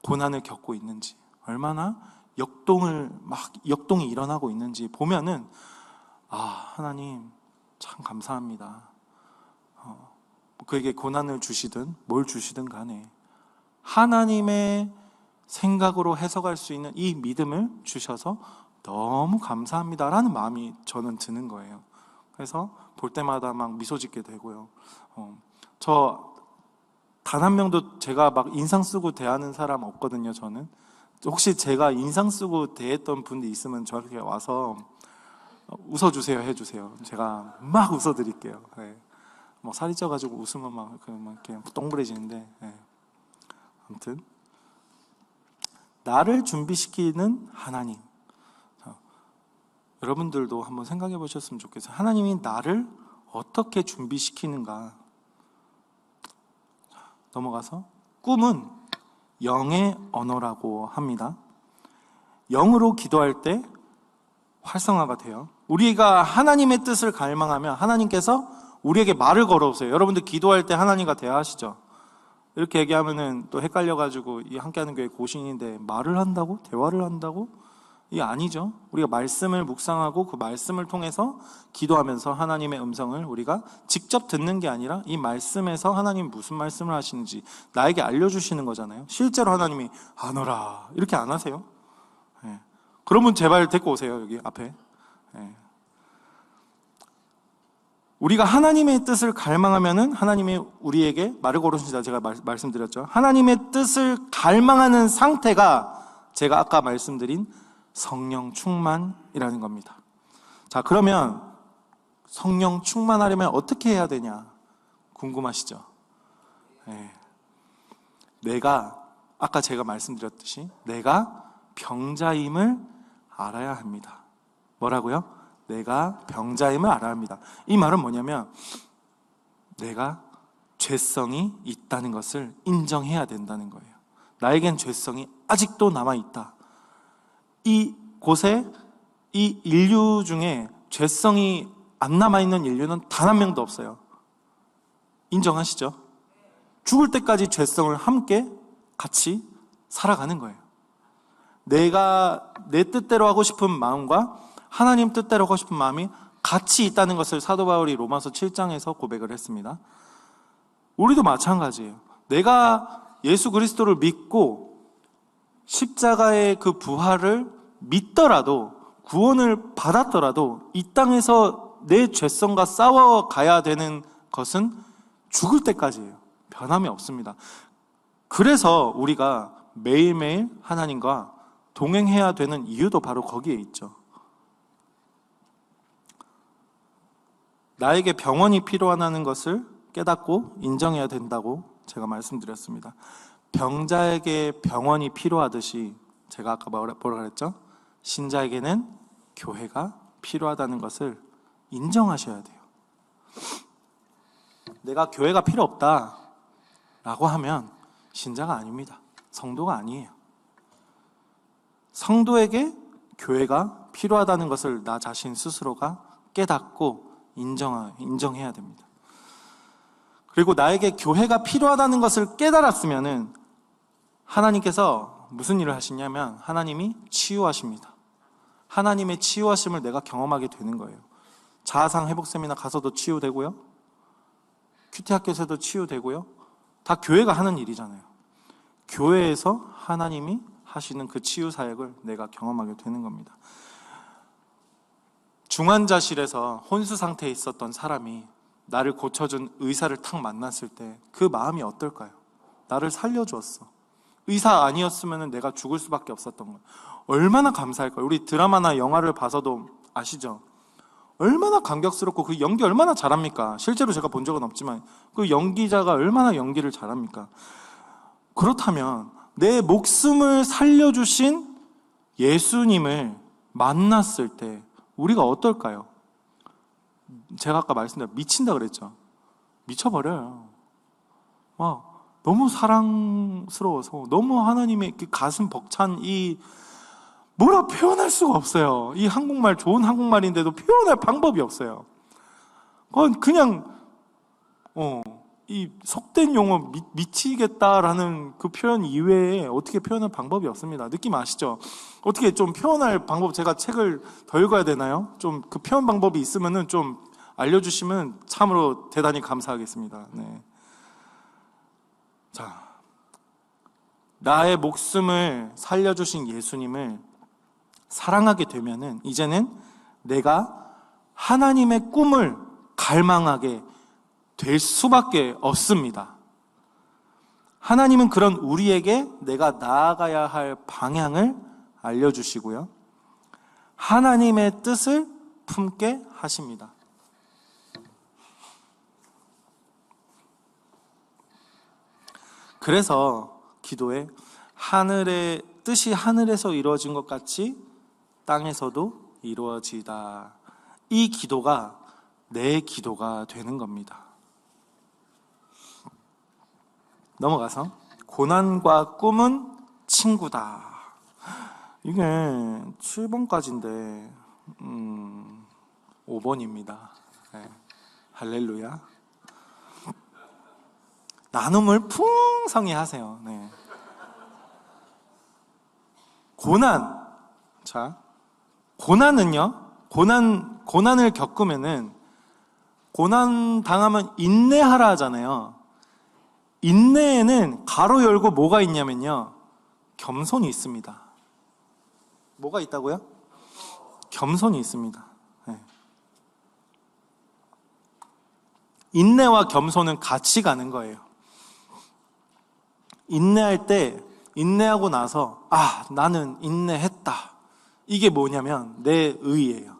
고난을 겪고 있는지, 얼마나 역동이 일어나고 있는지 보면은 하나님 참 감사합니다. 그에게 고난을 주시든 뭘 주시든 간에 하나님의 생각으로 해석할 수 있는 이 믿음을 주셔서 너무 감사합니다라는 마음이 저는 드는 거예요. 그래서 볼 때마다 막 미소 짓게 되고요. 저 단 한 명도 제가 막 인상 쓰고 대하는 사람 없거든요. 저는 혹시 제가 인상 쓰고 대했던 분이 있으면 저렇게 와서 웃어주세요 해주세요. 제가 막 웃어드릴게요. 뭐 살이 쪄가지고 웃으면 막 이렇게 동그래지는데 아무튼 나를 준비시키는 하나님. 여러분들도 한번 생각해 보셨으면 좋겠어요. 하나님이 나를 어떻게 준비시키는가. 넘어가서 꿈은 영의 언어라고 합니다. 영으로 기도할 때 활성화가 돼요. 우리가 하나님의 뜻을 갈망하면 하나님께서 우리에게 말을 걸어오세요. 여러분들 기도할 때 하나님과 대화하시죠? 이렇게 얘기하면은 또 헷갈려가지고 이 함께하는 교회 고신인데 말을 한다고? 대화를 한다고? 이게 아니죠. 우리가 말씀을 묵상하고 그 말씀을 통해서 기도하면서 하나님의 음성을 우리가 직접 듣는 게 아니라 이 말씀에서 하나님 무슨 말씀을 하시는지 나에게 알려주시는 거잖아요. 실제로 하나님이 하노라 이렇게 안 하세요? 그러면 제발 데리고 오세요. 여기 앞에. 우리가 하나님의 뜻을 갈망하면은 하나님이 우리에게 말을 걸어주신다. 제가 말씀드렸죠. 하나님의 뜻을 갈망하는 상태가 제가 아까 말씀드린 성령 충만이라는 겁니다. 자, 그러면 성령 충만하려면 어떻게 해야 되냐 궁금하시죠? 내가 아까 제가 말씀드렸듯이 내가 병자임을 알아야 합니다. 뭐라고요? 내가 병자임을 알아야 합니다. 이 말은 뭐냐면 내가 죄성이 있다는 것을 인정해야 된다는 거예요. 나에겐 죄성이 아직도 남아있다. 이곳에 이 인류 중에 죄성이 안 남아있는 인류는 단 한 명도 없어요. 인정하시죠? 죽을 때까지 죄성을 함께 같이 살아가는 거예요. 내가 내 뜻대로 하고 싶은 마음과 하나님 뜻대로 하고 싶은 마음이 같이 있다는 것을 사도 바울이 로마서 7장에서 고백을 했습니다. 우리도 마찬가지예요. 내가 예수 그리스도를 믿고 십자가의 그 부활을 믿더라도 구원을 받았더라도 이 땅에서 내 죄성과 싸워가야 되는 것은 죽을 때까지예요. 변함이 없습니다. 그래서 우리가 매일매일 하나님과 동행해야 되는 이유도 바로 거기에 있죠. 나에게 병원이 필요하다는 것을 깨닫고 인정해야 된다고 제가 말씀드렸습니다. 병자에게 병원이 필요하듯이 제가 아까 뭐라 그랬죠? 신자에게는 교회가 필요하다는 것을 인정하셔야 돼요. 내가 교회가 필요 없다라고 하면 신자가 아닙니다. 성도가 아니에요. 성도에게 교회가 필요하다는 것을 나 자신 스스로가 깨닫고 인정해야 됩니다. 그리고 나에게 교회가 필요하다는 것을 깨달았으면은 하나님께서 무슨 일을 하시냐면 하나님이 치유하십니다. 하나님의 치유하심을 내가 경험하게 되는 거예요. 자아상 회복 세미나 가서도 치유되고요. 큐티 학교에서도 치유되고요. 다 교회가 하는 일이잖아요. 교회에서 하나님이 하시는 그 치유 사역을 내가 경험하게 되는 겁니다. 중환자실에서 혼수 상태에 있었던 사람이 나를 고쳐준 의사를 탁 만났을 때 그 마음이 어떨까요? 나를 살려주었어. 의사 아니었으면 내가 죽을 수밖에 없었던 거예요. 얼마나 감사할까요? 우리 드라마나 영화를 봐서도 아시죠? 얼마나 감격스럽고 그 연기 얼마나 잘합니까? 실제로 제가 본 적은 없지만 그 연기자가 얼마나 연기를 잘합니까? 그렇다면 내 목숨을 살려주신 예수님을 만났을 때 우리가 어떨까요? 제가 아까 말씀드린 미친다 그랬죠. 미쳐버려요. 너무 사랑스러워서 너무 하나님의 가슴 벅찬 이 뭐라 표현할 수가 없어요. 이 한국말 좋은 한국말인데도 표현할 방법이 없어요. 그냥 이 속된 용어 미치겠다라는 그 표현 이외에 어떻게 표현할 방법이 없습니다. 느낌 아시죠? 어떻게 좀 표현할 방법, 제가 책을 더 읽어야 되나요? 좀 그 표현 방법이 있으면은 좀 알려주시면 참으로 대단히 감사하겠습니다. 네. 자, 나의 목숨을 살려주신 예수님을 사랑하게 되면은 이제는 내가 하나님의 꿈을 갈망하게 될 수밖에 없습니다. 하나님은 그런 우리에게 내가 나아가야 할 방향을 알려주시고요. 하나님의 뜻을 품게 하십니다. 그래서 기도에 하늘의 뜻이 하늘에서 이루어진 것 같이 땅에서도 이루어지다. 이 기도가 내 기도가 되는 겁니다. 넘어가서 고난과 꿈은 친구다. 이게 7번까지인데 5번입니다. 네. 할렐루야. 나눔을 풍성히 하세요. 네. 고난. 자, 고난은요. 고난을 겪으면은 고난 당하면 인내하라 하잖아요. 인내에는 가로 열고 뭐가 있냐면요. 겸손이 있습니다. 뭐가 있다고요? 겸손이 있습니다. 네. 인내와 겸손은 같이 가는 거예요. 인내할 때, 인내하고 나서 나는 인내했다. 이게 뭐냐면 내 의예요.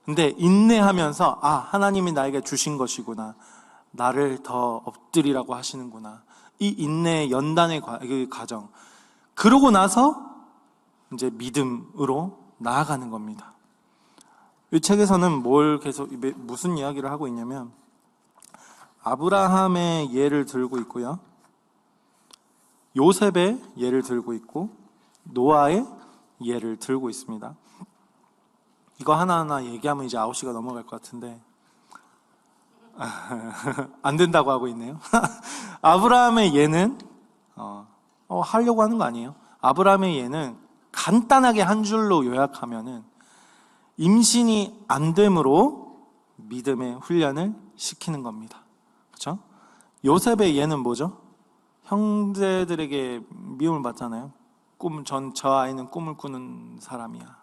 근데 인내하면서 하나님이 나에게 주신 것이구나. 나를 더 엎드리라고 하시는구나. 이 인내의 연단의 과정. 그러고 나서 이제 믿음으로 나아가는 겁니다. 이 책에서는 무슨 이야기를 하고 있냐면 아브라함의 예를 들고 있고요. 요셉의 예를 들고 있고 노아의 예를 들고 있습니다. 이거 하나하나 얘기하면 이제 9시가 넘어갈 것 같은데 안 된다고 하고 있네요. 아브라함의 예는 하려고 하는 거 아니에요. 아브라함의 예는 간단하게 한 줄로 요약하면은 임신이 안 되므로 믿음의 훈련을 시키는 겁니다. 그렇죠? 요셉의 예는 뭐죠? 형제들에게 미움을 받잖아요. 저 아이는 꿈을 꾸는 사람이야.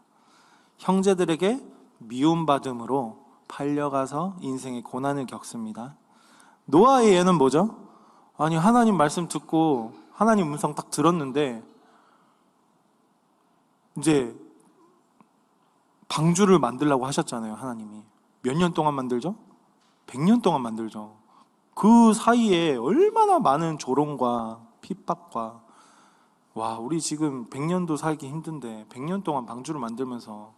형제들에게 미움받음으로 팔려가서 인생의 고난을 겪습니다. 노아의 예는 뭐죠? 아니, 하나님 말씀 듣고 하나님 음성 딱 들었는데 이제 방주를 만들라고 하셨잖아요. 하나님이 몇 년 동안 만들죠? 100년 동안 만들죠. 그 사이에 얼마나 많은 조롱과 핍박과, 와, 우리 지금 100년도 살기 힘든데 100년 동안 방주를 만들면서,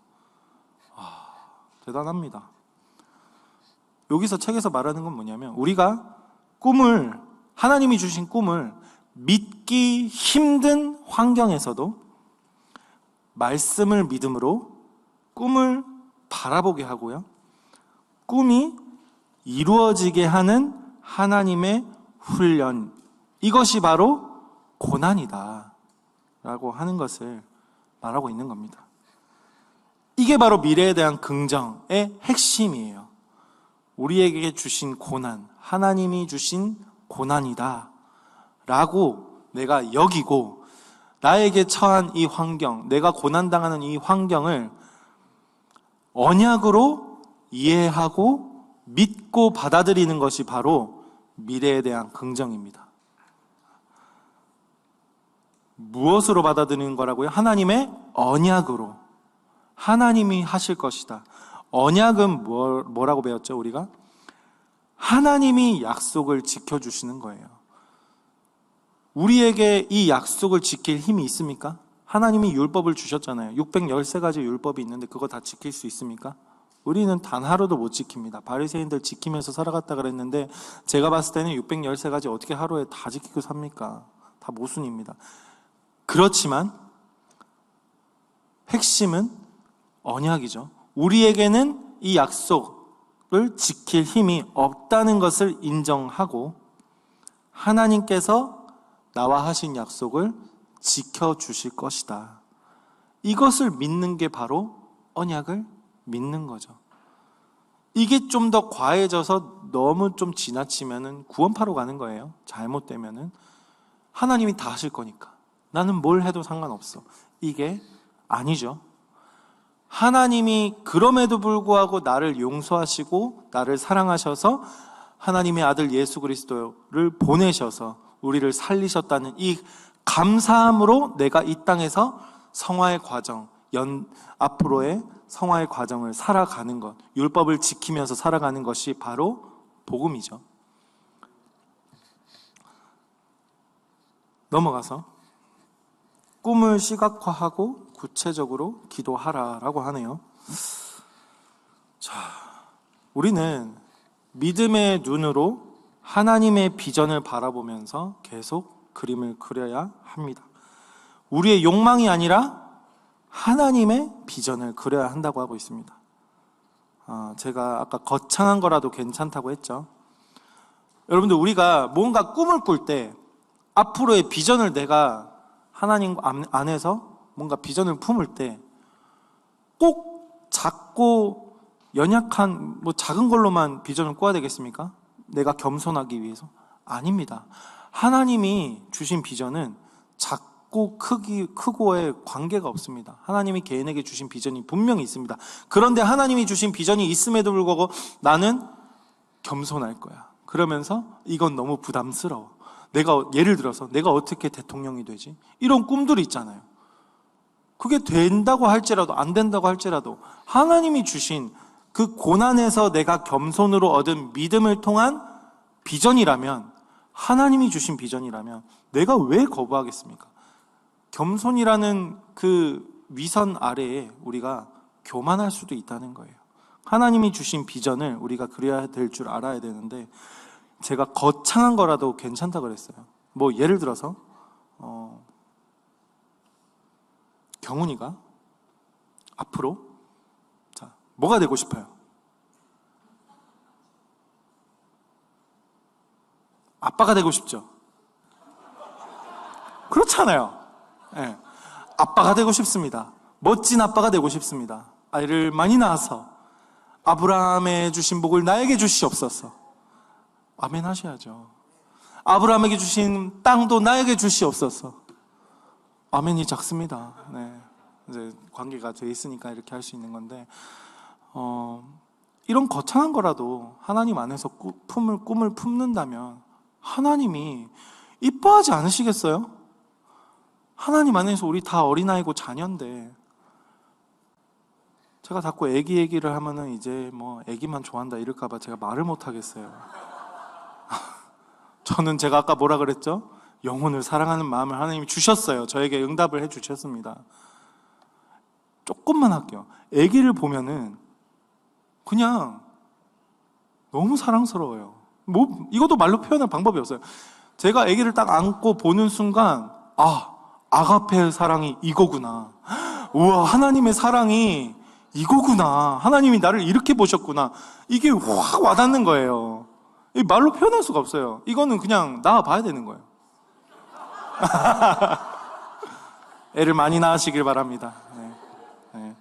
대단합니다. 여기서 책에서 말하는 건 뭐냐면, 우리가 하나님이 주신 꿈을 믿기 힘든 환경에서도 말씀을 믿음으로 꿈을 바라보게 하고요, 꿈이 이루어지게 하는 하나님의 훈련, 이것이 바로 고난이다 라고 하는 것을 말하고 있는 겁니다. 이게 바로 미래에 대한 긍정의 핵심이에요. 우리에게 주신 고난, 하나님이 주신 고난이다 라고 내가 여기고, 나에게 처한 이 환경, 내가 고난당하는 이 환경을 언약으로 이해하고 믿고 받아들이는 것이 바로 미래에 대한 긍정입니다. 무엇으로 받아들이는 거라고요? 하나님의 언약으로. 하나님이 하실 것이다. 언약은 뭐라고 배웠죠, 우리가? 하나님이 약속을 지켜주시는 거예요. 우리에게 이 약속을 지킬 힘이 있습니까? 하나님이 율법을 주셨잖아요. 613가지 율법이 있는데 그거 다 지킬 수 있습니까? 우리는 단 하루도 못 지킵니다. 바리새인들 지키면서 살아갔다 그랬는데, 제가 봤을 때는 613가지 어떻게 하루에 다 지키고 삽니까? 다 모순입니다. 그렇지만 핵심은 언약이죠. 우리에게는 이 약속을 지킬 힘이 없다는 것을 인정하고, 하나님께서 나와 하신 약속을 지켜주실 것이다, 이것을 믿는 게 바로 언약을 믿는 거죠. 이게 좀 더 과해져서 너무 좀 지나치면은 구원파로 가는 거예요. 잘못되면은 하나님이 다 하실 거니까 나는 뭘 해도 상관없어, 이게 아니죠. 하나님이 그럼에도 불구하고 나를 용서하시고 나를 사랑하셔서 하나님의 아들 예수 그리스도를 보내셔서 우리를 살리셨다는 이 감사함으로 내가 이 땅에서 성화의 과정, 앞으로의 성화의 과정을 살아가는 것, 율법을 지키면서 살아가는 것이 바로 복음이죠. 넘어가서 꿈을 시각화하고 구체적으로 기도하라라고 하네요. 자, 우리는 믿음의 눈으로 하나님의 비전을 바라보면서 계속 그림을 그려야 합니다. 우리의 욕망이 아니라 하나님의 비전을 그려야 한다고 하고 있습니다. 제가 아까 거창한 거라도 괜찮다고 했죠. 여러분들, 우리가 뭔가 꿈을 꿀 때 앞으로의 비전을 내가 하나님 안에서 뭔가 비전을 품을 때 꼭 작고 연약한 작은 걸로만 비전을 꿔야 되겠습니까? 내가 겸손하기 위해서? 아닙니다. 하나님이 주신 비전은 작고 크고의 관계가 없습니다. 하나님이 개인에게 주신 비전이 분명히 있습니다. 그런데 하나님이 주신 비전이 있음에도 불구하고 나는 겸손할 거야. 그러면서 이건 너무 부담스러워. 예를 들어서 내가 어떻게 대통령이 되지? 이런 꿈들이 있잖아요. 그게 된다고 할지라도 안 된다고 할지라도 하나님이 주신 그 고난에서 내가 겸손으로 얻은 믿음을 통한 비전이라면, 하나님이 주신 비전이라면 내가 왜 거부하겠습니까? 겸손이라는 그 위선 아래에 우리가 교만할 수도 있다는 거예요. 하나님이 주신 비전을 우리가 그려야 될 줄 알아야 되는데, 제가 거창한 거라도 괜찮다 그랬어요. 예를 들어서 경훈이가 앞으로 뭐가 되고 싶어요? 아빠가 되고 싶죠? 그렇잖아요. 네. 아빠가 되고 싶습니다. 멋진 아빠가 되고 싶습니다. 아이를 많이 낳아서 아브라함의 주신 복을 나에게 주시옵소서. 아멘 하셔야죠. 아브라함에게 주신 땅도 나에게 주시옵소서. 아멘이 작습니다. 네. 이제 관계가 돼 있으니까 이렇게 할 수 있는 건데, 이런 거창한 거라도 하나님 안에서 꿈을 품는다면 하나님이 이뻐하지 않으시겠어요? 하나님 안에서 우리 다 어린아이고 자녀인데, 제가 자꾸 애기 얘기를 하면은 이제 뭐 애기만 좋아한다 이럴까봐 제가 말을 못 하겠어요. 저는 제가 아까 뭐라 그랬죠? 영혼을 사랑하는 마음을 하나님이 주셨어요. 저에게 응답을 해 주셨습니다. 조금만 할게요. 애기를 보면은 그냥 너무 사랑스러워요. 뭐 이것도 말로 표현할 방법이 없어요. 제가 애기를 딱 안고 보는 순간, 아가페의 사랑이 이거구나. 우와, 하나님의 사랑이 이거구나. 하나님이 나를 이렇게 보셨구나. 이게 확 와닿는 거예요. 말로 표현할 수가 없어요. 이거는 그냥 낳아봐야 되는 거예요. 애를 많이 낳으시길 바랍니다. 네.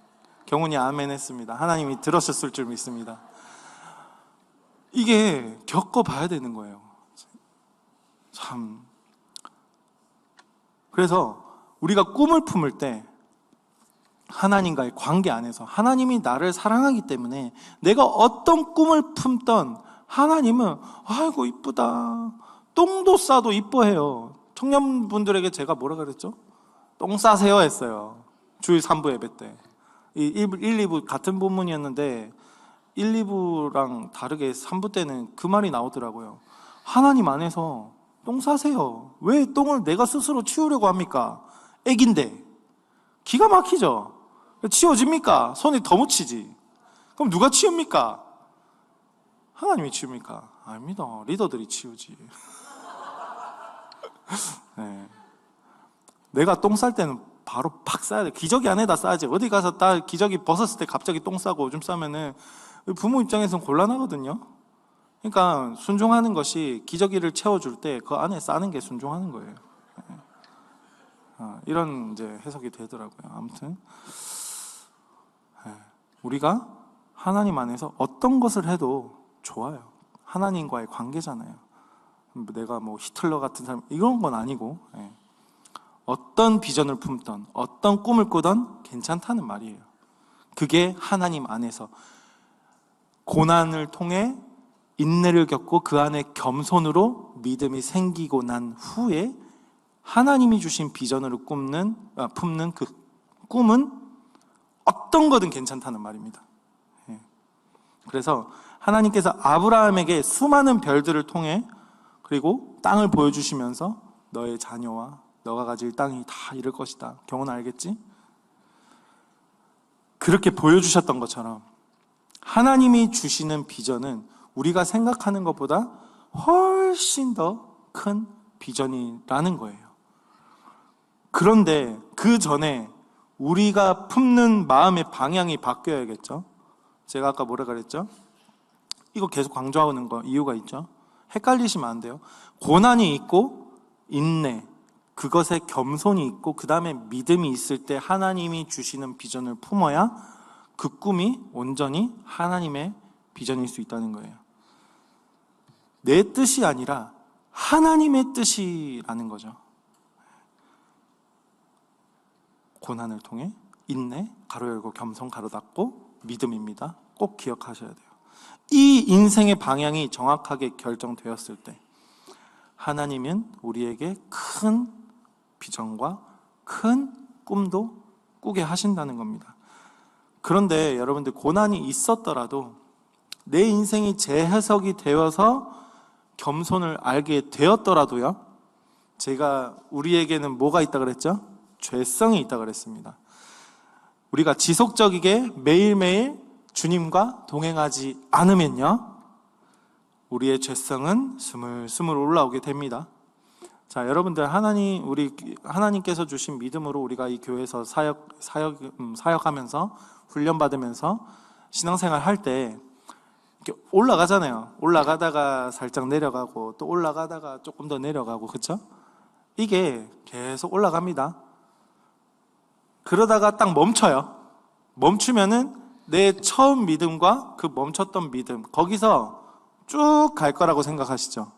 경훈이 아멘 했습니다. 하나님이 들으셨을 줄 믿습니다. 이게 겪어봐야 되는 거예요. 참. 그래서 우리가 꿈을 품을 때 하나님과의 관계 안에서 하나님이 나를 사랑하기 때문에 내가 어떤 꿈을 품던 하나님은 아이고 이쁘다. 똥도 싸도 이뻐해요. 청년분들에게 제가 뭐라 그랬죠? 똥 싸세요 했어요. 주일 3부 예배 때. 1, 2부 같은 본문이었는데 1, 2부랑 다르게 3부 때는 그 말이 나오더라고요. 하나님 안에서 똥 싸세요. 왜 똥을 내가 스스로 치우려고 합니까? 애긴데. 기가 막히죠? 치워집니까? 손이 더 묻히지. 그럼 누가 치웁니까? 하나님이 치웁니까? 아닙니다. 리더들이 치우지. 네. 내가 똥 쌀 때는 바로 팍 싸야 돼. 기저귀 안에다 싸야지. 어디 가서 기저귀 벗었을 때 갑자기 똥 싸고 오줌 싸면은 부모 입장에서는 곤란하거든요. 그러니까 순종하는 것이 기저귀를 채워줄 때 그 안에 싸는 게 순종하는 거예요. 이런 이제 해석이 되더라고요. 아무튼 우리가 하나님 안에서 어떤 것을 해도 좋아요. 하나님과의 관계잖아요. 내가 뭐 히틀러 같은 사람 이런 건 아니고 어떤 비전을 품던 어떤 꿈을 꾸던 괜찮다는 말이에요. 그게 하나님 안에서 고난을 통해 인내를 겪고 그 안에 겸손으로 믿음이 생기고 난 후에 하나님이 주신 비전으로 품는 그 꿈은 어떤 거든 괜찮다는 말입니다. 그래서 하나님께서 아브라함에게 수많은 별들을 통해 그리고 땅을 보여주시면서 너의 자녀와 너가 가질 땅이 다 이럴 것이다. 경훈 알겠지? 그렇게 보여주셨던 것처럼 하나님이 주시는 비전은 우리가 생각하는 것보다 훨씬 더 큰 비전이라는 거예요. 그런데 그 전에 우리가 품는 마음의 방향이 바뀌어야겠죠? 제가 아까 뭐라 그랬죠? 이거 계속 강조하는 거 이유가 있죠? 헷갈리시면 안 돼요. 고난이 있고 인내, 그것에 겸손이 있고 그 다음에 믿음이 있을 때 하나님이 주시는 비전을 품어야 그 꿈이 온전히 하나님의 비전일 수 있다는 거예요. 내 뜻이 아니라 하나님의 뜻이라는 거죠. 고난을 통해 인내, 가로 열고 겸손, 가로 닫고 믿음입니다. 꼭 기억하셔야 돼요. 이 인생의 방향이 정확하게 결정되었을 때 하나님은 우리에게 큰 비전과 큰 꿈도 꾸게 하신다는 겁니다. 그런데 여러분들 고난이 있었더라도 내 인생이 재해석이 되어서 겸손을 알게 되었더라도요, 제가 우리에게는 뭐가 있다 그랬죠? 죄성이 있다 그랬습니다. 우리가 지속적이게 매일매일 주님과 동행하지 않으면요, 우리의 죄성은 스물스물 올라오게 됩니다. 자, 여러분들 하나님께서 주신 믿음으로 우리가 이 교회에서 사역하면서 훈련받으면서 신앙생활 할 때 이렇게 올라가잖아요. 올라가다가 살짝 내려가고 또 올라가다가 조금 더 내려가고, 그렇죠? 이게 계속 올라갑니다. 그러다가 딱 멈춰요. 멈추면은 내 처음 믿음과 그 멈췄던 믿음, 거기서 쭉 갈 거라고 생각하시죠?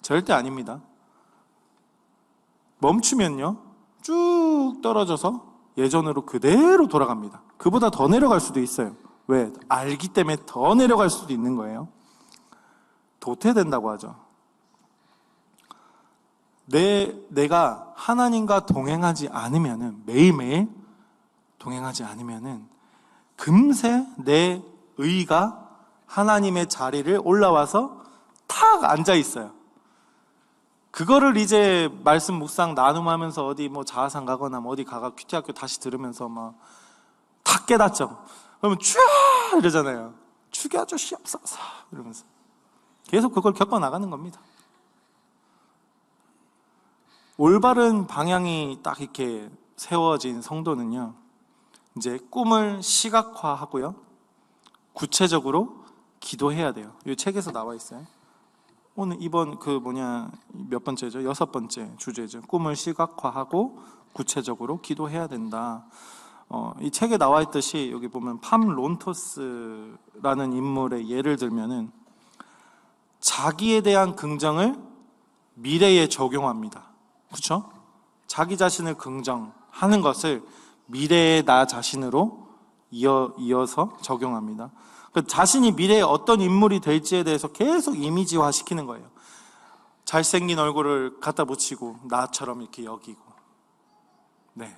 절대 아닙니다. 멈추면요, 쭉 떨어져서 예전으로 그대로 돌아갑니다. 그보다 더 내려갈 수도 있어요. 왜? 알기 때문에 더 내려갈 수도 있는 거예요. 도태된다고 하죠. 내가 하나님과 동행하지 않으면은, 매일매일 동행하지 않으면은 금세 내 의가 하나님의 자리를 올라와서 탁 앉아 있어요. 그거를 이제 말씀 묵상 나눔하면서 어디 뭐 자아상 가거나 뭐 어디 가가 큐티 학교 다시 들으면서 막 탁 깨닫죠. 그러면 쭉 이러잖아요. 죽여 주시옵소서 이러면서 계속 그걸 겪어 나가는 겁니다. 올바른 방향이 딱 이렇게 세워진 성도는요, 이제 꿈을 시각화하고요, 구체적으로 기도해야 돼요. 이 책에서 나와 있어요. 오늘 이번 몇 번째죠? 6번째 주제죠. 꿈을 시각화하고 구체적으로 기도해야 된다. 이 책에 나와 있듯이 여기 보면 팜 론토스라는 인물의 예를 들면은 자기에 대한 긍정을 미래에 적용합니다. 그렇죠? 자기 자신을 긍정하는 것을 미래의 나 자신으로 이어서 적용합니다. 자신이 미래에 어떤 인물이 될지에 대해서 계속 이미지화 시키는 거예요. 잘생긴 얼굴을 갖다 붙이고 나처럼 이렇게 여기고, 네,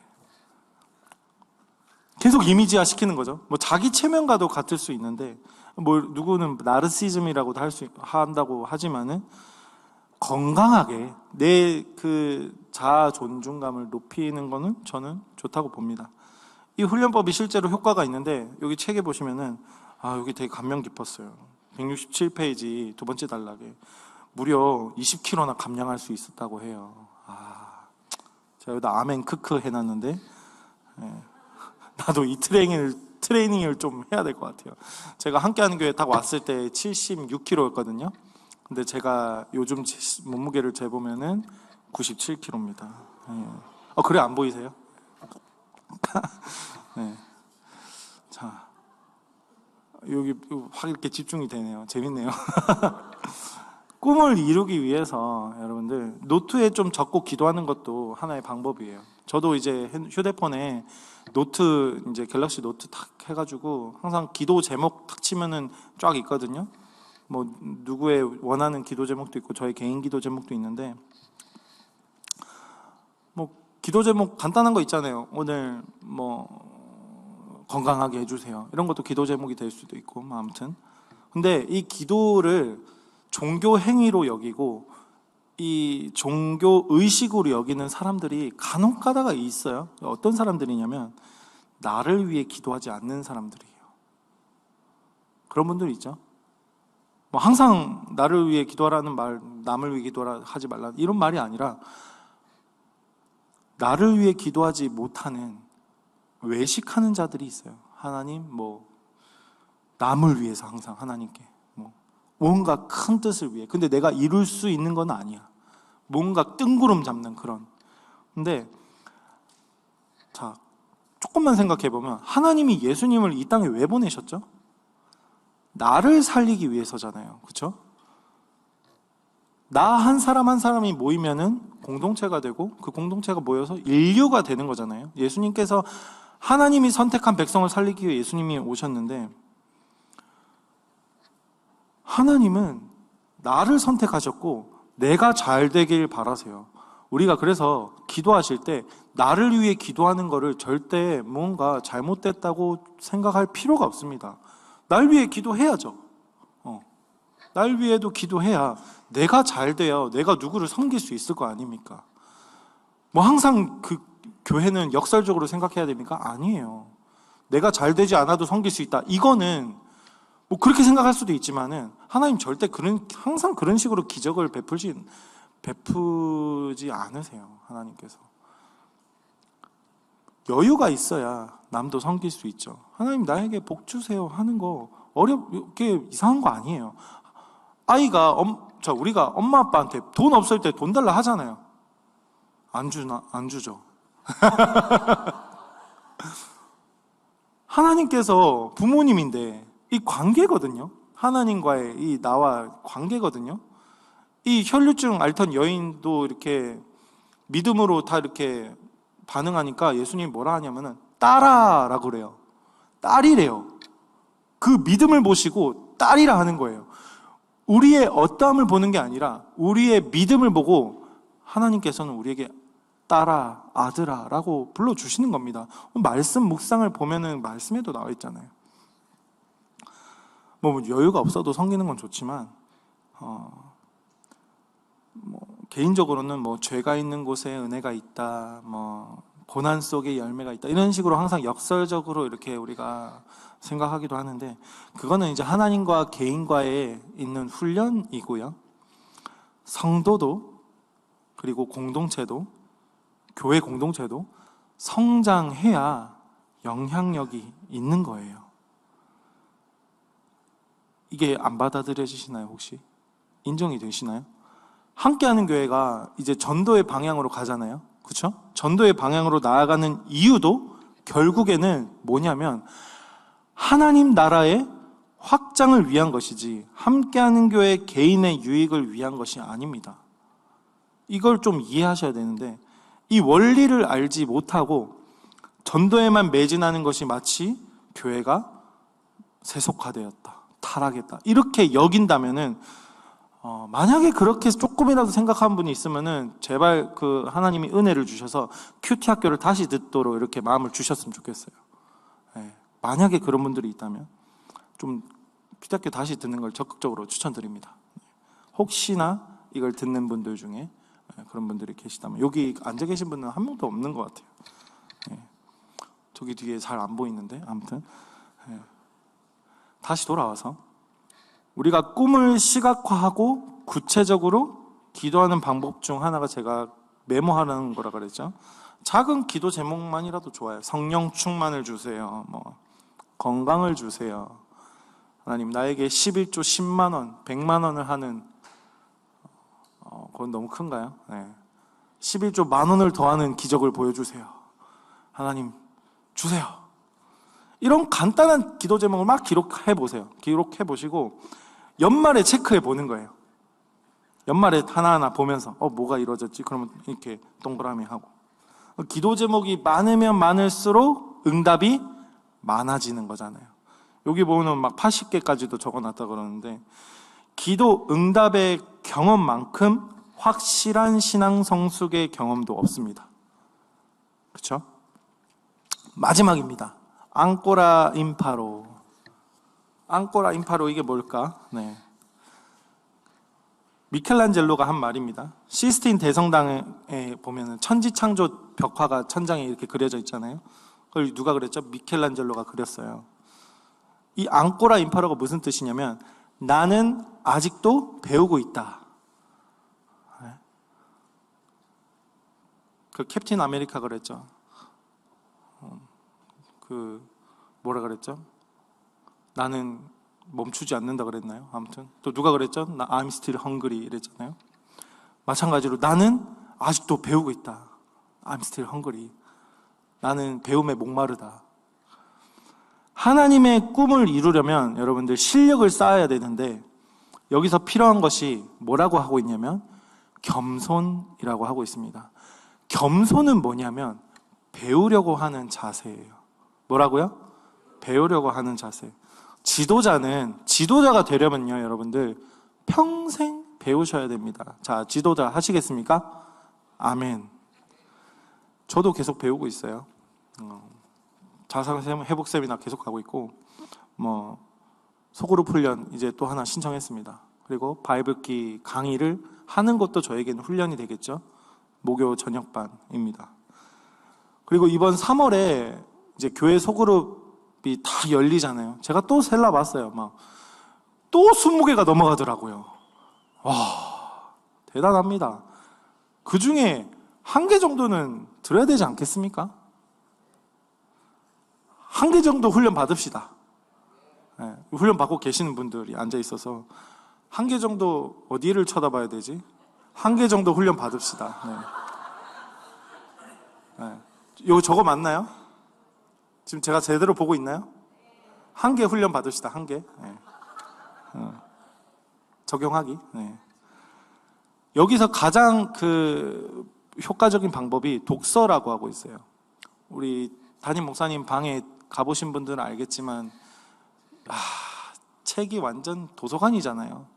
계속 이미지화 시키는 거죠. 뭐 자기 체면과도 같을 수 있는데, 뭐 누구는 나르시즘이라고도 한다고 하지만은 건강하게 내 그 자아 존중감을 높이는 거는 저는 좋다고 봅니다. 이 훈련법이 실제로 효과가 있는데, 여기 책에 보시면은 여기 되게 감명 깊었어요. 167페이지 두 번째 단락에 무려 20kg나 감량할 수 있었다고 해요. 제가 여기다 아멘 크크 해놨는데, 나도 이 트레이닝을 좀 해야 될 것 같아요. 제가 함께하는 교회 딱 왔을 때 76kg였거든요. 근데 제가 요즘 몸무게를 재보면은 97kg입니다. 그래, 안 보이세요? 네. 자, 여기 확 이렇게 집중이 되네요. 재밌네요. 꿈을 이루기 위해서 여러분들 노트에 좀 적고 기도하는 것도 하나의 방법이에요. 저도 이제 휴대폰에 노트, 이제 갤럭시 노트 탁 해가지고 항상 기도 제목 탁 치면은 쫙 있거든요. 뭐 누구의 원하는 기도 제목도 있고 저의 개인 기도 제목도 있는데, 뭐 기도 제목 간단한 거 있잖아요. 오늘 뭐 건강하게 해주세요, 이런 것도 기도 제목이 될 수도 있고, 뭐 아무튼. 근데 이 기도를 종교 행위로 여기고 이 종교 의식으로 여기는 사람들이 간혹 가다가 있어요. 어떤 사람들이냐면 나를 위해 기도하지 않는 사람들이에요. 그런 분들 있죠. 뭐 항상 나를 위해 기도하라는 말, 남을 위해 기도하라 하지 말라, 이런 말이 아니라 나를 위해 기도하지 못하는 외식하는 자들이 있어요. 하나님, 뭐 남을 위해서 항상 하나님께 뭐 뭔가 큰 뜻을 위해, 근데 내가 이룰 수 있는 건 아니야. 뭔가 뜬구름 잡는 그런. 근데 자, 조금만 생각해 보면 하나님이 예수님을 이 땅에 왜 보내셨죠? 나를 살리기 위해서잖아요. 그렇죠? 나 한 사람 한 사람이 모이면은 공동체가 되고, 그 공동체가 모여서 인류가 되는 거잖아요. 예수님께서 하나님이 선택한 백성을 살리기 위해 예수님이 오셨는데, 하나님은 나를 선택하셨고 내가 잘 되길 바라세요. 우리가 그래서 기도하실 때 나를 위해 기도하는 거를 절대 뭔가 잘못됐다고 생각할 필요가 없습니다. 날 위해 기도해야죠. 날 위해도 기도해야 내가 잘 돼야 내가 누구를 섬길 수 있을 거 아닙니까? 뭐 항상 그 교회는 역설적으로 생각해야 됩니까? 아니에요. 내가 잘 되지 않아도 섬길 수 있다, 이거는 뭐 그렇게 생각할 수도 있지만은 하나님 절대 항상 그런 식으로 기적을 베푸지 않으세요. 하나님께서 여유가 있어야 남도 섬길 수 있죠. 하나님 나에게 복 주세요 하는 거 어렵게 이상한 거 아니에요. 아이가 우리가 엄마 아빠한테 돈 없을 때 돈 달라 하잖아요. 안 주죠. 하나님께서 부모님인데 이 관계거든요. 하나님과의 이 나와 관계거든요. 이 혈류증 앓던 여인도 이렇게 믿음으로 다 이렇게 반응하니까 예수님이 뭐라 하냐면은 딸아라고 그래요. 딸이래요. 그 믿음을 보시고 딸이라 하는 거예요. 우리의 어떠함을 보는 게 아니라 우리의 믿음을 보고 하나님께서는 우리에게 딸아, 아들아 라고 불러주시는 겁니다. 말씀 묵상을 보면은 말씀에도 나와 있잖아요. 뭐 여유가 없어도 섬기는 건 좋지만 개인적으로는 뭐 죄가 있는 곳에 은혜가 있다, 뭐 고난 속에 열매가 있다, 이런 식으로 항상 역설적으로 이렇게 우리가 생각하기도 하는데, 그거는 이제 하나님과 개인과의 있는 훈련이고요. 성도도, 그리고 공동체도, 교회 공동체도 성장해야 영향력이 있는 거예요. 이게 안 받아들여지시나요? 혹시 인정이 되시나요? 함께하는 교회가 이제 전도의 방향으로 가잖아요. 그렇죠? 전도의 방향으로 나아가는 이유도 결국에는 뭐냐면 하나님 나라의 확장을 위한 것이지 함께하는 교회 개인의 유익을 위한 것이 아닙니다. 이걸 좀 이해하셔야 되는데, 이 원리를 알지 못하고 전도에만 매진하는 것이 마치 교회가 세속화되었다, 타락했다 이렇게 여긴다면은, 만약에 그렇게 조금이라도 생각한 분이 있으면은 제발 그 하나님이 은혜를 주셔서 큐티 학교를 다시 듣도록 이렇게 마음을 주셨으면 좋겠어요. 만약에 그런 분들이 있다면 좀 큐티 학교 다시 듣는 걸 적극적으로 추천드립니다. 혹시나 이걸 듣는 분들 중에 그런 분들이 계시다면, 여기 앉아 계신 분은 한 명도 없는 것 같아요. 저기 뒤에 잘 안 보이는데, 아무튼 다시 돌아와서 우리가 꿈을 시각화하고 구체적으로 기도하는 방법 중 하나가 제가 메모하는 거라 그랬죠. 작은 기도 제목만이라도 좋아요. 성령 충만을 주세요, 뭐 건강을 주세요, 하나님 나에게 11조 10만 원 100만 원을 하는, 그건 너무 큰가요? 11조 만 원을 더하는 기적을 보여주세요, 하나님 주세요. 이런 간단한 기도 제목을 막 기록해 보세요. 기록해 보시고 연말에 체크해 보는 거예요. 연말에 하나하나 보면서 뭐가 이루어졌지? 그러면 이렇게 동그라미 하고. 기도 제목이 많으면 많을수록 응답이 많아지는 거잖아요. 여기 보면 막 80개까지도 적어놨다 그러는데, 기도 응답의 경험만큼 확실한 신앙 성숙의 경험도 없습니다. 그렇죠? 마지막입니다. 앙꼬라 임파로. 앙꼬라 임파로, 이게 뭘까? 미켈란젤로가 한 말입니다. 시스틴 대성당에 보면 천지창조 벽화가 천장에 이렇게 그려져 있잖아요. 그걸 누가 그렸죠? 미켈란젤로가 그렸어요. 이 앙꼬라 임파로가 무슨 뜻이냐면, 나는 아직도 배우고 있다. 그 캡틴 아메리카 그랬죠. 뭐라 그랬죠? 나는 멈추지 않는다 그랬나요? 아무튼 또 누가 그랬죠? I'm still hungry 이랬잖아요. 마찬가지로 나는 아직도 배우고 있다. I'm still hungry. 나는 배움에 목마르다. 하나님의 꿈을 이루려면 여러분들 실력을 쌓아야 되는데, 여기서 필요한 것이 뭐라고 하고 있냐면 겸손이라고 하고 있습니다. 겸손은 뭐냐면 배우려고 하는 자세예요. 뭐라고요? 배우려고 하는 자세. 지도자가 되려면요, 여러분들 평생 배우셔야 됩니다. 자, 지도자 하시겠습니까? 아멘. 저도 계속 배우고 있어요. 자상 회복 세미나 계속 가고 있고, 소그룹 훈련 이제 또 하나 신청했습니다. 그리고 바이블기 강의를 하는 것도 저에게는 훈련이 되겠죠. 목요 저녁반입니다. 그리고 이번 3월에 이제 교회 소그룹이 다 열리잖아요. 제가 또 셀라 봤어요. 또 20개가 넘어가더라고요. 와, 대단합니다. 그 중에 1개 정도는 들어야 되지 않겠습니까? 1개 정도 훈련 받읍시다. 훈련 받고 계시는 분들이 앉아 있어서 1개 정도 어디를 쳐다봐야 되지? 1개 정도 훈련 받읍시다. 이거 저거 맞나요? 지금 제가 제대로 보고 있나요? 1개 훈련 받읍시다. 1개. 적용하기. 여기서 가장 효과적인 방법이 독서라고 하고 있어요. 우리 담임 목사님 방에 가보신 분들은 알겠지만, 책이 완전 도서관이잖아요.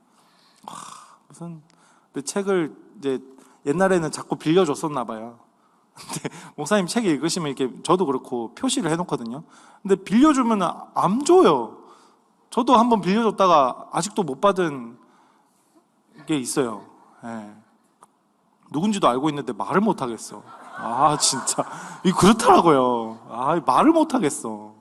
무슨 그 책을 이제 옛날에는 자꾸 빌려줬었나 봐요. 근데 목사님 책 읽으시면 이렇게 저도 그렇고 표시를 해놓거든요. 근데 빌려주면 안 줘요. 저도 한번 빌려줬다가 아직도 못 받은 게 있어요. 예. 누군지도 알고 있는데 말을 못 하겠어. 진짜 이 그렇더라고요. 말을 못 하겠어.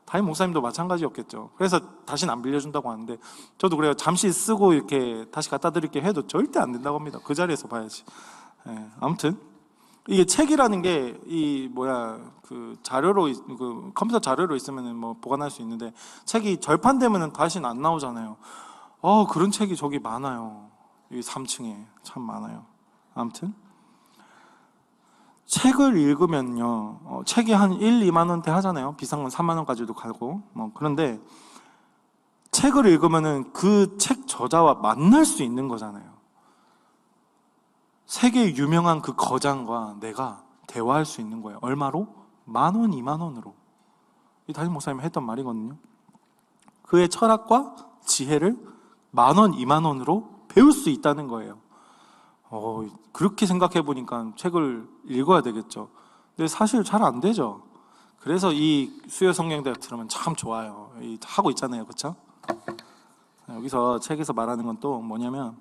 담임 목사님도 마찬가지였겠죠. 그래서 다시는 안 빌려준다고 하는데 저도 그래요. 잠시 쓰고 이렇게 다시 갖다 드릴게 해도 절대 안 된다고 합니다. 그 자리에서 봐야지. 예. 아무튼 이게 책이라는 게 그 자료로 그 컴퓨터 자료로 있으면은 뭐 보관할 수 있는데 책이 절판되면은 다시는 안 나오잖아요. 그런 책이 저기 많아요. 이 3층에 참 많아요. 아무튼 책을 읽으면요, 책이 한 1, 2만 원대 하잖아요. 비싼 건 3만 원까지도 가고. 그런데 책을 읽으면은 그 책 저자와 만날 수 있는 거잖아요. 세계 유명한 그 거장과 내가 대화할 수 있는 거예요. 얼마로? 10,000원, 20,000원으로. 이 담임 목사님이 했던 말이거든요. 그의 철학과 지혜를 10,000원, 20,000원으로 배울 수 있다는 거예요. 그렇게 생각해 보니까 책을 읽어야 되겠죠. 근데 사실 잘 안 되죠. 그래서 이 수요 성경대학 들으면 참 좋아요. 하고 있잖아요, 그렇죠? 여기서 책에서 말하는 건 또 뭐냐면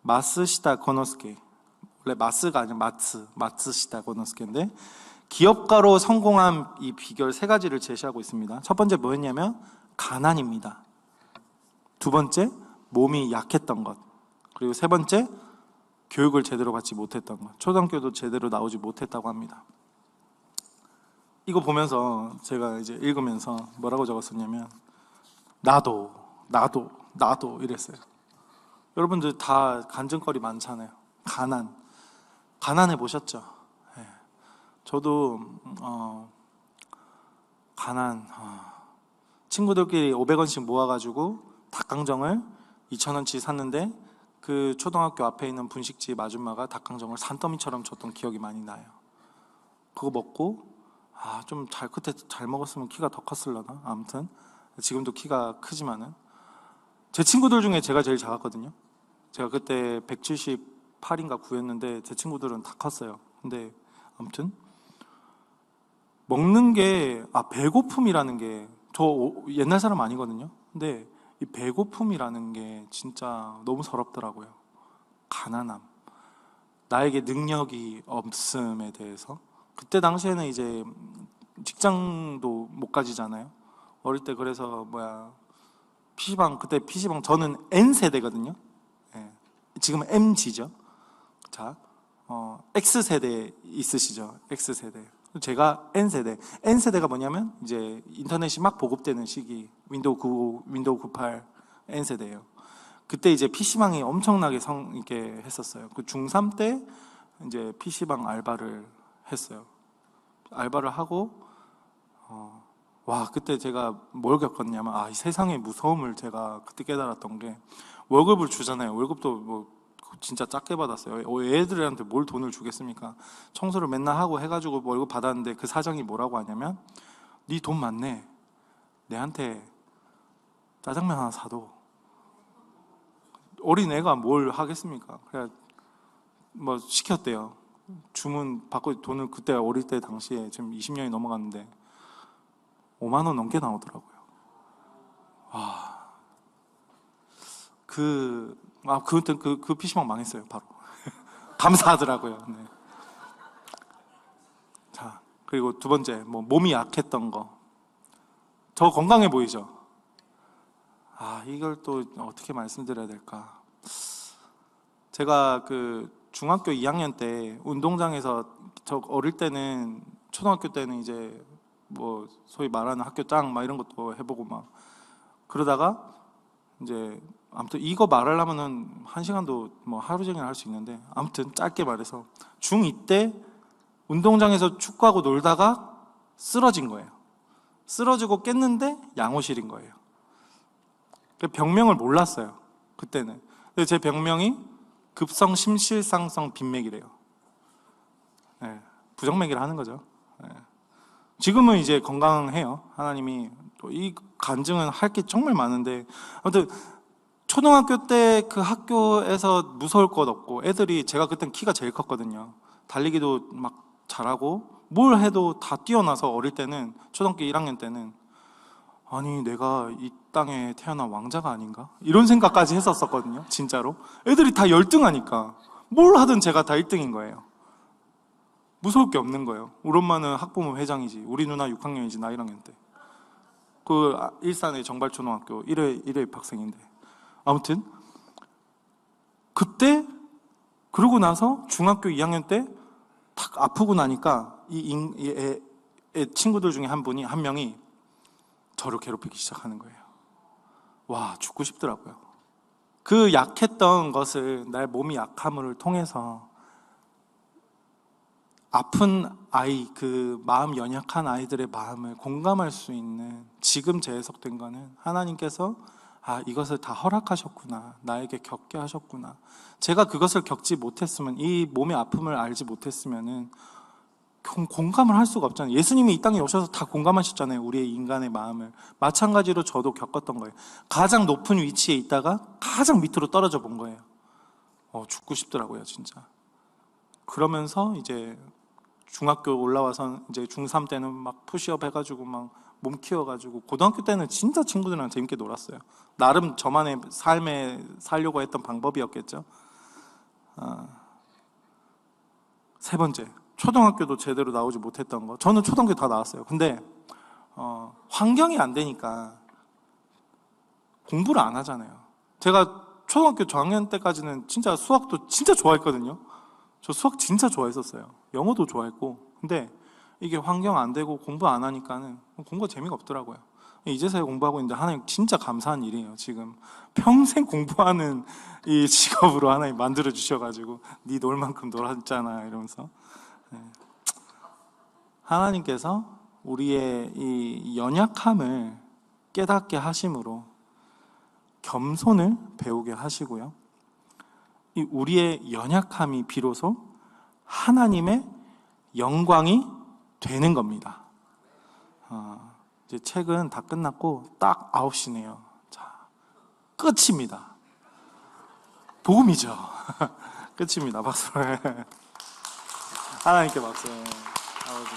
마쓰시다 고노스케, 원래 마스가 아니라 마츠시다 고노스케인데 기업가로 성공한 이 비결 3가지를 제시하고 있습니다. 첫 번째 뭐였냐면 가난입니다. 두 번째 몸이 약했던 것, 그리고 세 번째 교육을 제대로 받지 못했던 것, 초등학교도 제대로 나오지 못했다고 합니다. 이거 보면서 제가 이제 읽으면서 뭐라고 적었었냐면 나도 이랬어요. 여러분들 다 간증거리 많잖아요. 가난해 보셨죠? 네. 저도 친구들끼리 500원씩 모아가지고 닭강정을 2,000원치 샀는데 그 초등학교 앞에 있는 분식집 아줌마가 닭강정을 산더미처럼 줬던 기억이 많이 나요. 그거 먹고 좀 그때 잘 먹었으면 키가 더 컸을려나? 아무튼 지금도 키가 크지만은 제 친구들 중에 제가 제일 작았거든요. 제가 그때 178인가 9였는데 제 친구들은 다 컸어요. 근데 아무튼 먹는 게 배고픔이라는 게, 저 옛날 사람 아니거든요. 근데 이 배고픔이라는 게 진짜 너무 서럽더라고요. 가난함, 나에게 능력이 없음에 대해서. 그때 당시에는 이제 직장도 못 가지잖아요. 어릴 때. 그래서 PC방, 그때 PC방, 저는 N세대거든요. 예. 지금은 MG죠. 자, X세대 있으시죠? X세대. 제가 N세대. N세대가 뭐냐면 이제 인터넷이 막 보급되는 시기, 윈도우 95, 윈도우 98 N세대예요. 그때 이제 PC방이 엄청나게 이렇게 했었어요. 그 중3 때 이제 PC방 알바를 했어요. 알바를 하고 그때 제가 뭘 겪었냐면 이 세상의 무서움을 제가 그때 깨달았던 게, 월급을 주잖아요. 월급도 진짜 작게 받았어요. 애들한테 뭘 돈을 주겠습니까? 청소를 맨날 하고 해가지고 월급 받았는데 그 사장이 뭐라고 하냐면 네 돈 많네, 내한테 짜장면 하나 사도. 어린애가 뭘 하겠습니까? 그래 시켰대요. 주문 받고 돈을, 그때 어릴 때 당시에 지금 20년이 넘어갔는데 5만 원 넘게 나오더라고요. 그때 그 PC방 망했어요, 바로. 감사하더라고요. 네. 자, 그리고 두 번째, 몸이 약했던 거. 저 건강해 보이죠? 이걸 또 어떻게 말씀드려야 될까? 제가 그 중학교 2학년 때 운동장에서, 저 어릴 때는, 초등학교 때는 이제 소위 말하는 학교 짱 이런 것도 해보고 그러다가 이제, 아무튼 이거 말하려면은 1시간도 하루 종일 할 수 있는데, 아무튼 짧게 말해서 중2 때 운동장에서 축구하고 놀다가 쓰러진 거예요. 쓰러지고 깼는데 양호실인 거예요. 병명을 몰랐어요, 그때는. 근데 제 병명이 급성 심실상성 빈맥이래요. 네, 부정맥이라 하는 거죠. 네. 지금은 이제 건강해요. 하나님이 또 이 간증은 할 게 정말 많은데, 아무튼 초등학교 때 그 학교에서 무서울 것 없고 애들이 제가 그땐 키가 제일 컸거든요. 달리기도 막 잘하고 뭘 해도 다 뛰어나서 어릴 때는 초등학교 1학년 때는 아니 내가 이 땅에 태어난 왕자가 아닌가? 이런 생각까지 했었거든요. 진짜로. 애들이 다 열등하니까 뭘 하든 제가 다 1등인 거예요. 무서울 게 없는 거예요. 우리 엄마는 학부모 회장이지 우리 누나 6학년이지 나 1학년 때. 그 일산의 정발초등학교 1회 입학생인데 아무튼 그때 그러고 나서 중학교 2학년 때 탁 아프고 나니까 애 친구들 중에 한 명이 저를 괴롭히기 시작하는 거예요. 와, 죽고 싶더라고요. 그 약했던 것을 내 몸이 약함을 통해서 아픈 아이, 그 마음 연약한 아이들의 마음을 공감할 수 있는 지금 재해석된 거는 하나님께서 이것을 다 허락하셨구나. 나에게 겪게 하셨구나. 제가 그것을 겪지 못했으면, 이 몸의 아픔을 알지 못했으면은 공감을 할 수가 없잖아요. 예수님이 이 땅에 오셔서 다 공감하셨잖아요. 우리의 인간의 마음을. 마찬가지로 저도 겪었던 거예요. 가장 높은 위치에 있다가 가장 밑으로 떨어져 본 거예요. 죽고 싶더라고요, 진짜. 그러면서 이제 중학교 올라와서 이제 중3 때는 막 푸시업 해가지고 막 몸 키워가지고 고등학교 때는 진짜 친구들이랑 재밌게 놀았어요. 나름 저만의 삶에 살려고 했던 방법이었겠죠. 세 번째, 초등학교도 제대로 나오지 못했던 거. 저는 초등학교 다 나왔어요. 근데 환경이 안 되니까 공부를 안 하잖아요. 제가 초등학교 저학년 때까지는 진짜 수학도 진짜 좋아했거든요. 저 수학 진짜 좋아했었어요. 영어도 좋아했고. 근데 이게 환경 안 되고 공부 안 하니까는 공부가 재미가 없더라고요. 이제서야 공부하고 있는데 하나님 진짜 감사한 일이에요. 지금 평생 공부하는 이 직업으로 하나님 만들어 주셔가지고 네 놀 만큼 놀았잖아 이러면서 하나님께서 우리의 이 연약함을 깨닫게 하심으로 겸손을 배우게 하시고요. 이 우리의 연약함이 비로소 하나님의 영광이 되는 겁니다. 이제 책은 다 끝났고 딱 9시네요. 자, 끝입니다. 복음이죠. 끝입니다. 박수. 하나님께 박수. 아버지.